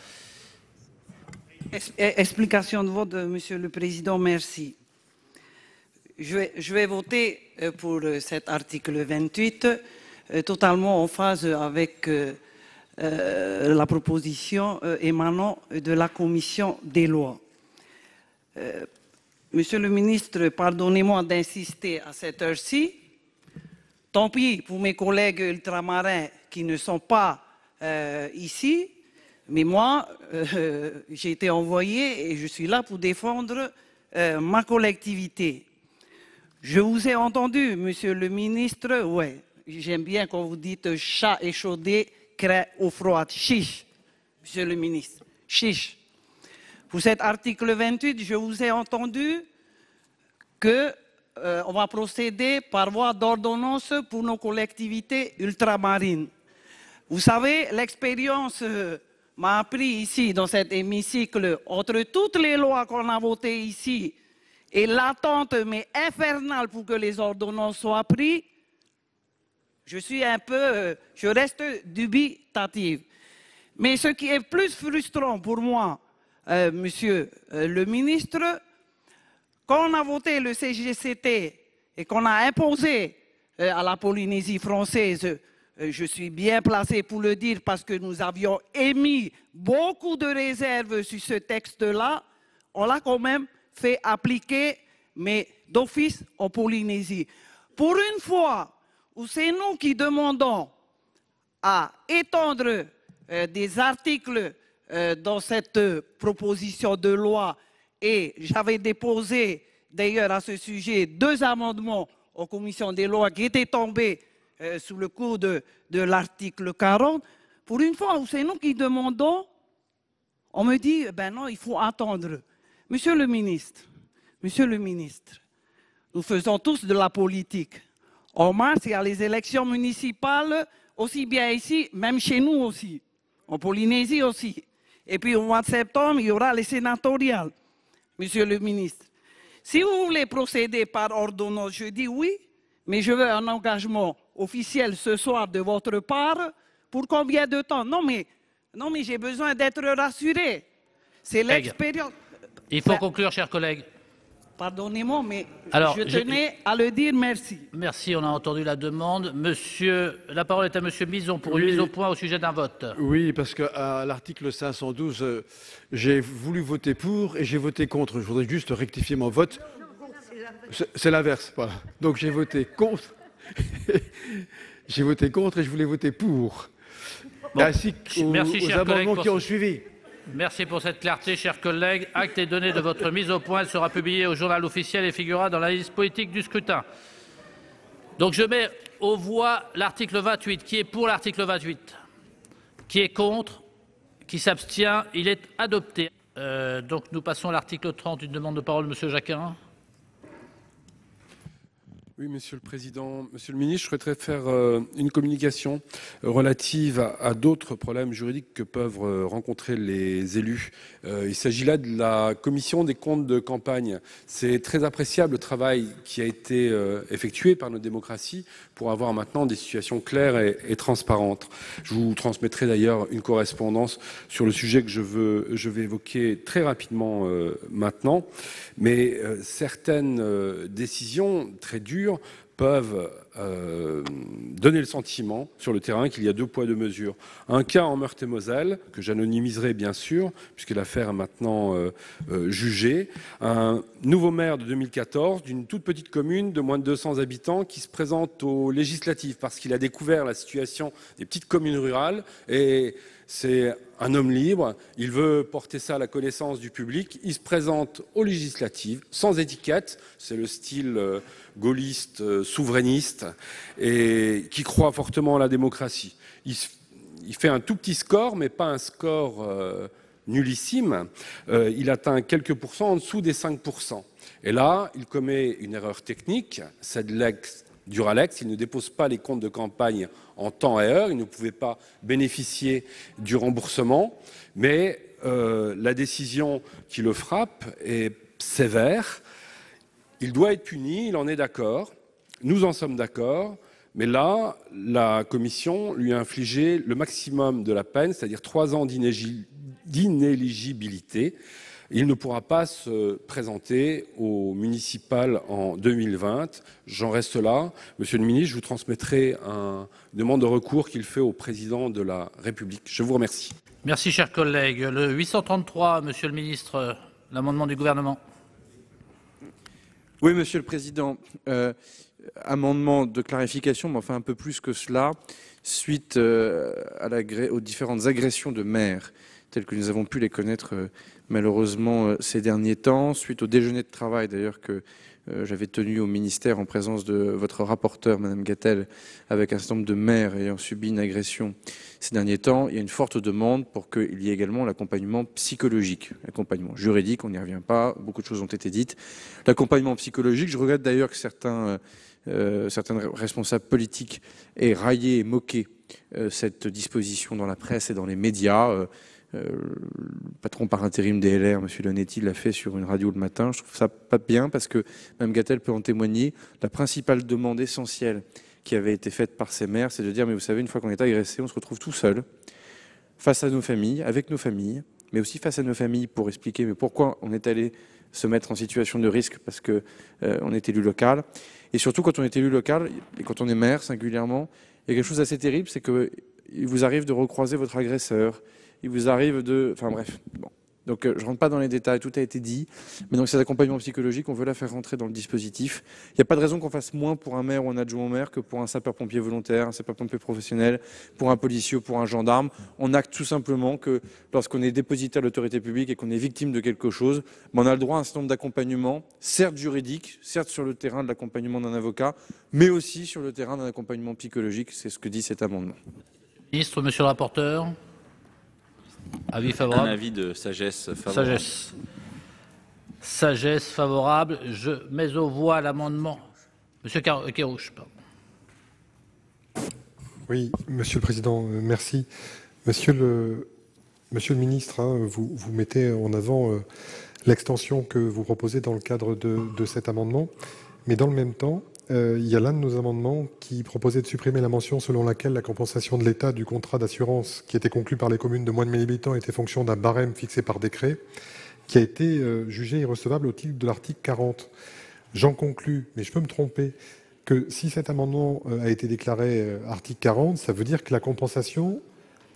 Explication de vote, Monsieur le Président, merci. Je vais voter pour cet article 28, totalement en phase avec la proposition émanant de la Commission des lois. Monsieur le ministre, pardonnez-moi d'insister à cette heure-ci. Tant pis pour mes collègues ultramarins qui ne sont pas ici, mais moi, j'ai été envoyé et je suis là pour défendre ma collectivité. Je vous ai entendu, monsieur le ministre, ouais, j'aime bien quand vous dites chat échaudé, craie eau froide, chiche, monsieur le ministre, chiche. Pour cet article 28, je vous ai entendu que on va procéder par voie d'ordonnance pour nos collectivités ultramarines. Vous savez, l'expérience m'a appris ici, dans cet hémicycle, entre toutes les lois qu'on a votées ici, et l'attente, mais infernale, pour que les ordonnances soient prises, je reste dubitative. Mais ce qui est plus frustrant pour moi, monsieur le ministre, quand on a voté le CGCT et qu'on a imposé à la Polynésie française, je suis bien placé pour le dire parce que nous avions émis beaucoup de réserves sur ce texte-là, on l'a quand même fait appliquer, mais d'office en Polynésie. Pour une fois où c'est nous qui demandons à étendre des articles dans cette proposition de loi, et j'avais déposé d'ailleurs à ce sujet 2 amendements en commission des lois qui étaient tombés sous le coup de l'article 40. Pour une fois où c'est nous qui demandons, on me dit, ben non, il faut attendre. Monsieur le ministre, nous faisons tous de la politique. En mars, il y a les élections municipales, aussi bien ici, même chez nous aussi, en Polynésie aussi. Et puis au mois de septembre, il y aura les sénatoriales. Monsieur le ministre, si vous voulez procéder par ordonnance, je dis oui, mais je veux un engagement officiel ce soir de votre part. Pour combien de temps? Non, mais j'ai besoin d'être rassuré. C'est l'expérience. Il faut conclure, chers collègues. Pardonnez-moi, mais alors, je tenais à le dire, merci. Merci, on a entendu la demande. La parole est à Monsieur Bison pour une mise au point au sujet d'un vote. Oui, parce qu'à l'article 512, j'ai voulu voter pour et j'ai voté contre. Je voudrais juste rectifier mon vote. C'est l'inverse, voilà. Donc j'ai voté contre j'ai voté contre et je voulais voter pour. Bon, ainsi qu'aux amendements qui ont suivi. Merci pour cette clarté, chers collègues. Acte est donné de votre mise au point. Elle sera publiée au journal officiel et figurera dans la liste politique du scrutin. Donc je mets aux voix l'article 28. Qui est pour l'article 28? Qui est contre? Qui s'abstient? Il est adopté. Donc nous passons à l'article 30. Une demande de parole, Monsieur Jacquin. Oui, Monsieur le Président. Monsieur le Ministre, je souhaiterais faire une communication relative à d'autres problèmes juridiques que peuvent rencontrer les élus. Il s'agit là de la commission des comptes de campagne. C'est très appréciable le travail qui a été effectué par nos démocraties pour avoir maintenant des situations claires et transparentes. Je vous transmettrai d'ailleurs une correspondance sur le sujet que je vais évoquer très rapidement maintenant. Mais certaines décisions très dures peuvent donner le sentiment sur le terrain qu'il y a deux poids, deux mesures. Un cas en Meurthe-et-Moselle, que j'anonymiserai bien sûr, puisque l'affaire est maintenant jugée. Un nouveau maire de 2014 d'une toute petite commune de moins de 200 habitants qui se présente aux législatives parce qu'il a découvert la situation des petites communes rurales et c'est un homme libre, il veut porter ça à la connaissance du public, il se présente aux législatives, sans étiquette, c'est le style gaulliste, souverainiste, et qui croit fortement à la démocratie. Il fait un tout petit score, mais pas un score nullissime, il atteint quelques pourcents en dessous des 5%. Et là, il commet une erreur technique, c'est de l'ex-Duralex, il ne dépose pas les comptes de campagne en temps et heure, il ne pouvait pas bénéficier du remboursement, mais la décision qui le frappe est sévère. Il doit être puni, il en est d'accord, nous en sommes d'accord, mais là, la Commission lui a infligé le maximum de la peine, c'est-à-dire 3 ans d'inéligibilité. Il ne pourra pas se présenter aux municipales en 2020. J'en reste là. Monsieur le ministre, je vous transmettrai une demande de recours qu'il fait au président de la République. Je vous remercie. Merci, chers collègues. Le 833, Monsieur le ministre, l'amendement du gouvernement. Oui, Monsieur le Président. Amendement de clarification, mais enfin un peu plus que cela, suite aux différentes agressions de maires, telles que nous avons pu les connaître malheureusement ces derniers temps, suite au déjeuner de travail d'ailleurs que j'avais tenu au ministère en présence de votre rapporteur, Madame Gatel, avec un certain nombre de maires ayant subi une agression ces derniers temps. Il y a une forte demande pour qu'il y ait également l'accompagnement psychologique. L'accompagnement juridique, on n'y revient pas, beaucoup de choses ont été dites. L'accompagnement psychologique, je regrette d'ailleurs que certains responsables politiques aient raillé et moqué cette disposition dans la presse et dans les médias. Le patron par intérim des LR, M. Leonetti, l'a fait sur une radio le matin. Je trouve ça pas bien parce que Mme Gatel peut en témoigner. La principale demande essentielle qui avait été faite par ces maires, c'est de dire, mais vous savez, une fois qu'on est agressé, on se retrouve tout seul, face à nos familles, avec nos familles, mais aussi face à nos familles pour expliquer mais pourquoi on est allé se mettre en situation de risque parce qu'on est élu local. Et surtout, quand on est élu local, et quand on est maire singulièrement, il y a quelque chose d'assez terrible, c'est qu'il vous arrive de recroiser votre agresseur, il vous arrive de... Enfin bref, bon. Donc je ne rentre pas dans les détails, tout a été dit. Mais donc cet accompagnement psychologique, on veut la faire rentrer dans le dispositif. Il n'y a pas de raison qu'on fasse moins pour un maire ou un adjoint au maire que pour un sapeur-pompier volontaire, un sapeur-pompier professionnel, pour un policier ou pour un gendarme. On acte tout simplement que lorsqu'on est dépositaire de l'autorité publique et qu'on est victime de quelque chose, on a le droit à un certain nombre d'accompagnements, certes juridiques, certes sur le terrain de l'accompagnement d'un avocat, mais aussi sur le terrain d'un accompagnement psychologique. C'est ce que dit cet amendement. Ministre, monsieur le rapporteur. Avis favorable. Un avis de sagesse favorable. Sagesse favorable. Je mets aux voix l'amendement. Monsieur Kerrouche, pardon. Oui, Monsieur le Président, merci. Monsieur le ministre, vous mettez en avant l'extension que vous proposez dans le cadre de cet amendement, mais dans le même temps, il y a l'un de nos amendements qui proposait de supprimer la mention selon laquelle la compensation de l'État du contrat d'assurance qui était conclu par les communes de moins de 1000 habitants était fonction d'un barème fixé par décret, qui a été jugé irrecevable au titre de l'article 40. J'en conclus, mais je peux me tromper, que si cet amendement a été déclaré article 40, ça veut dire que la compensation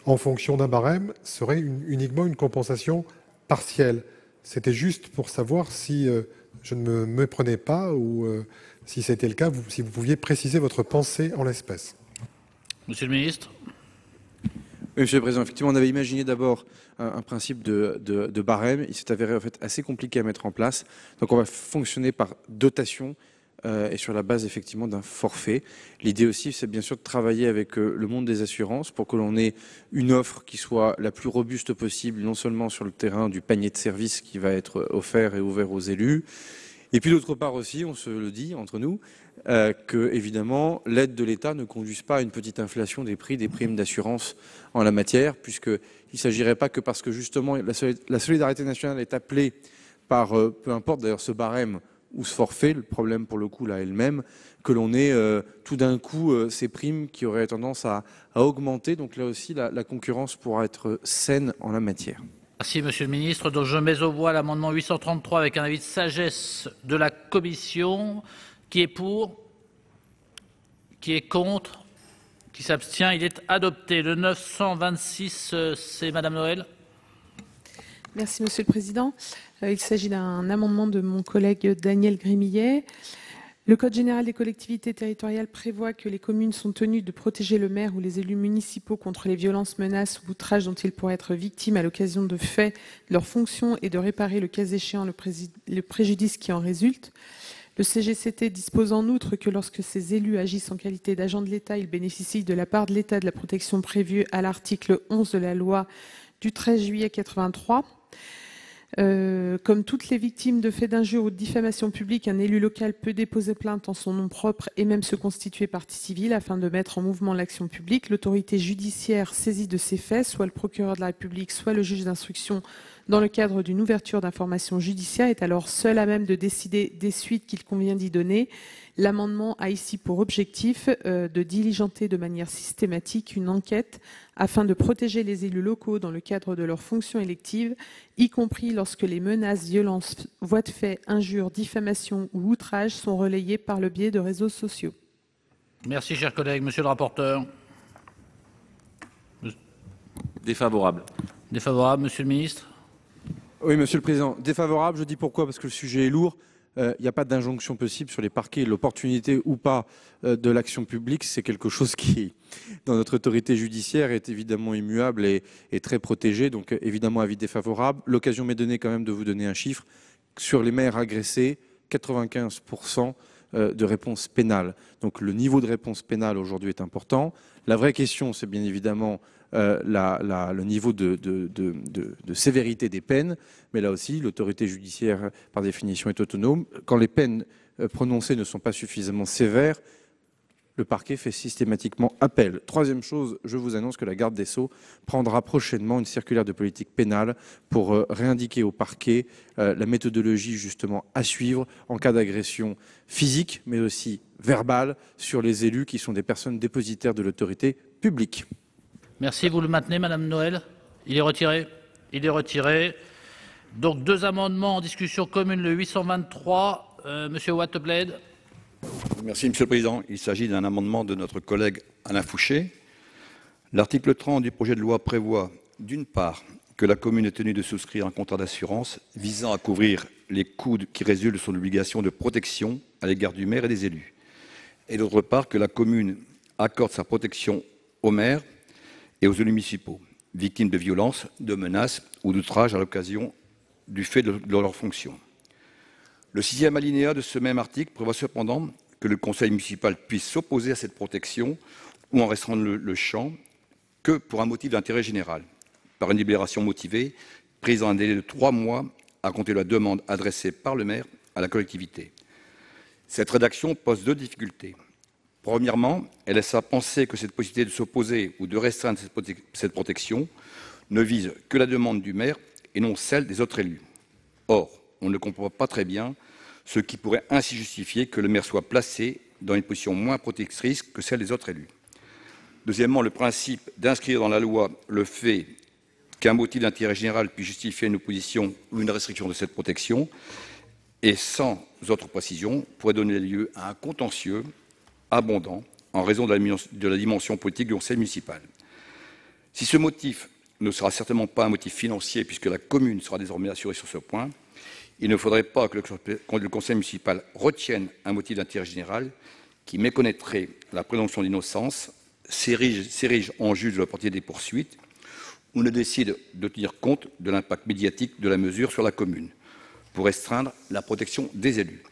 en fonction d'un barème serait uniquement une compensation partielle. C'était juste pour savoir si je ne me méprenais pas ou Si c'était le cas, si vous pouviez préciser votre pensée en l'espèce. Monsieur le ministre. Oui, Monsieur le Président, effectivement, on avait imaginé d'abord un principe de barème. Il s'est avéré en fait assez compliqué à mettre en place. Donc on va fonctionner par dotation et sur la base effectivement d'un forfait. L'idée aussi, c'est bien sûr de travailler avec le monde des assurances pour que l'on ait une offre qui soit la plus robuste possible, non seulement sur le terrain du panier de services qui va être offert et ouvert aux élus, et puis d'autre part aussi, on se le dit entre nous, que évidemment l'aide de l'État ne conduise pas à une petite inflation des prix des primes d'assurance en la matière, puisqu'il ne s'agirait pas que parce que justement la solidarité nationale est appelée par, peu importe d'ailleurs ce barème ou ce forfait, le problème pour le coup là est le même, que l'on ait tout d'un coup ces primes qui auraient tendance à augmenter. Donc là aussi la concurrence pourra être saine en la matière. Merci Monsieur le Ministre. Donc je mets aux voix l'amendement 833 avec un avis de sagesse de la Commission. Qui est pour? Qui est contre? Qui s'abstient? Il est adopté. Le 926, c'est Madame Noël. Merci Monsieur le Président. Il s'agit d'un amendement de mon collègue Daniel Grimillet. Le Code général des collectivités territoriales prévoit que les communes sont tenues de protéger le maire ou les élus municipaux contre les violences, menaces ou outrages dont ils pourraient être victimes à l'occasion de faits de leurs fonctions et de réparer le cas échéant le préjudice qui en résulte. Le CGCT dispose en outre que lorsque ces élus agissent en qualité d'agents de l'État, ils bénéficient de la part de l'État de la protection prévue à l'article 11 de la loi du 13 juillet 83. Comme toutes les victimes de faits d'injure ou de diffamation publique, un élu local peut déposer plainte en son nom propre et même se constituer partie civile afin de mettre en mouvement l'action publique. L'autorité judiciaire saisie de ces faits, soit le procureur de la République, soit le juge d'instruction, dans le cadre d'une ouverture d'information judiciaire, est alors seul à même de décider des suites qu'il convient d'y donner. L'amendement a ici pour objectif de diligenter de manière systématique une enquête afin de protéger les élus locaux dans le cadre de leurs fonctions électives, y compris lorsque les menaces, violences, voies de fait, injures, diffamations ou outrages sont relayés par le biais de réseaux sociaux. Merci, chers collègues. Monsieur le rapporteur. Défavorable. Défavorable, Monsieur le ministre. Oui, Monsieur le Président, défavorable. Je dis pourquoi, parce que le sujet est lourd. Il n'y a pas d'injonction possible sur les parquets. L'opportunité ou pas de l'action publique, c'est quelque chose qui, dans notre autorité judiciaire, est évidemment immuable et très protégé. Donc évidemment, avis défavorable. L'occasion m'est donnée quand même de vous donner un chiffre. Sur les maires agressés, 95% de réponse pénale. Donc le niveau de réponse pénale aujourd'hui est important. La vraie question, c'est bien évidemment le niveau de sévérité des peines, mais là aussi, l'autorité judiciaire, par définition, est autonome. Quand les peines prononcées ne sont pas suffisamment sévères, le parquet fait systématiquement appel. Troisième chose, je vous annonce que la garde des Sceaux prendra prochainement une circulaire de politique pénale pour réindiquer au parquet la méthodologie justement à suivre en cas d'agression physique, mais aussi verbale, sur les élus qui sont des personnes dépositaires de l'autorité publique. Merci. Vous le maintenez, Madame Noël? Il est retiré? Il est retiré. Donc deux amendements en discussion commune, le 823. Monsieur Wattebled. Merci, Monsieur le Président. Il s'agit d'un amendement de notre collègue Alain Fouché. L'article 30 du projet de loi prévoit, d'une part, que la commune est tenue de souscrire un contrat d'assurance visant à couvrir les coûts qui résultent de son obligation de protection à l'égard du maire et des élus, et d'autre part, que la commune accorde sa protection aux maires et aux élus municipaux, victimes de violences, de menaces ou d'outrages à l'occasion du fait de leurs fonctions. Le 6e alinéa de ce même article prévoit cependant que le conseil municipal puisse s'opposer à cette protection ou en restreindre le champ que pour un motif d'intérêt général, par une délibération motivée prise dans un délai de 3 mois à compter de la demande adressée par le maire à la collectivité. Cette rédaction pose deux difficultés. Premièrement, elle laisse à penser que cette possibilité de s'opposer ou de restreindre cette protection ne vise que la demande du maire et non celle des autres élus. Or, on ne comprend pas très bien ce qui pourrait ainsi justifier que le maire soit placé dans une position moins protectrice que celle des autres élus. Deuxièmement, le principe d'inscrire dans la loi le fait qu'un motif d'intérêt général puisse justifier une opposition ou une restriction de cette protection, et sans autre précision, pourrait donner lieu à un contentieux abondant en raison de la dimension politique du conseil municipal. Si ce motif ne sera certainement pas un motif financier, puisque la commune sera désormais assurée sur ce point, Il ne faudrait pas que le conseil municipal retienne un motif d'intérêt général qui méconnaîtrait la présomption d'innocence, s'érige en juge de l'opportunité des poursuites ou ne décide de tenir compte de l'impact médiatique de la mesure sur la commune pour restreindre la protection des élus.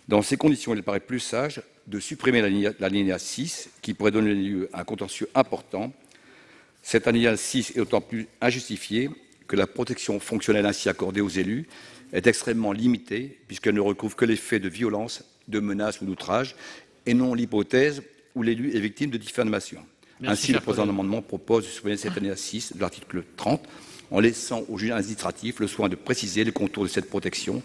Dans ces conditions, il paraît plus sage de supprimer l'alinéa 6 qui pourrait donner lieu à un contentieux important. Cet alinéa 6 est d'autant plus injustifié que la protection fonctionnelle ainsi accordée aux élus est extrêmement limitée puisqu'elle ne recouvre que les faits de violence, de menaces ou d'outrage et non l'hypothèse où l'élu est victime de diffamation. Ainsi, le présent amendement propose de supprimer cet alinéa 6 de l'article 30 en laissant au juge administratif le soin de préciser les contours de cette protection,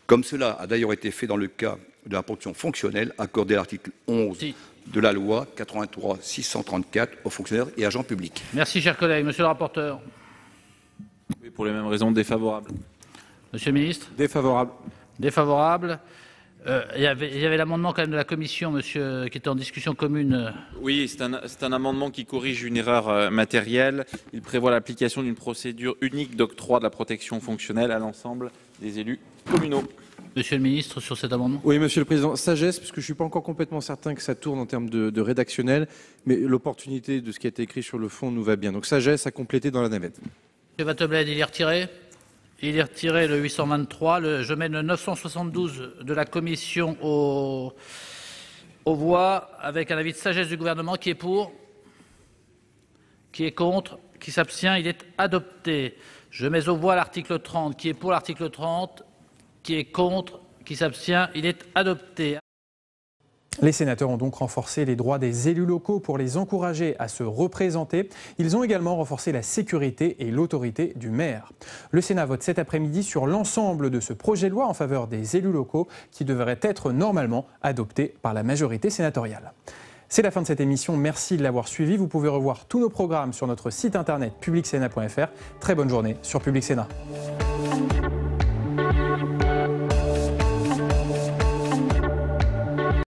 comme cela a d'ailleurs été fait dans le cas de la protection fonctionnelle accordée à l'article 11 de la loi 83-634 aux fonctionnaires et agents publics. Merci, chers collègues. Monsieur le rapporteur. Oui, pour les mêmes raisons, défavorable. Monsieur le ministre. Défavorable. Défavorable. Il y avait l'amendement quand même de la commission, monsieur, qui était en discussion commune. Oui, c'est un amendement qui corrige une erreur matérielle. Il prévoit l'application d'une procédure unique d'octroi de la protection fonctionnelle à l'ensemble des élus communaux. Monsieur le ministre, sur cet amendement. Oui, monsieur le président, sagesse, parce que je ne suis pas encore complètement certain que ça tourne en termes de rédactionnel, mais l'opportunité de ce qui a été écrit sur le fond nous va bien. Donc sagesse à compléter dans la navette. Monsieur Wattebled, il est retiré. Il est retiré le 823. Je mets le 972 de la commission aux voix avec un avis de sagesse du gouvernement. Qui est pour? Qui est contre? Qui s'abstient? Il est adopté. Je mets aux voix l'article 30. Qui est pour l'article 30? Qui est contre? Qui s'abstient? Il est adopté. Les sénateurs ont donc renforcé les droits des élus locaux pour les encourager à se représenter. Ils ont également renforcé la sécurité et l'autorité du maire. Le Sénat vote cet après-midi sur l'ensemble de ce projet de loi en faveur des élus locaux qui devrait être normalement adopté par la majorité sénatoriale. C'est la fin de cette émission. Merci de l'avoir suivi. Vous pouvez revoir tous nos programmes sur notre site internet publicsénat.fr. Très bonne journée sur Public Sénat.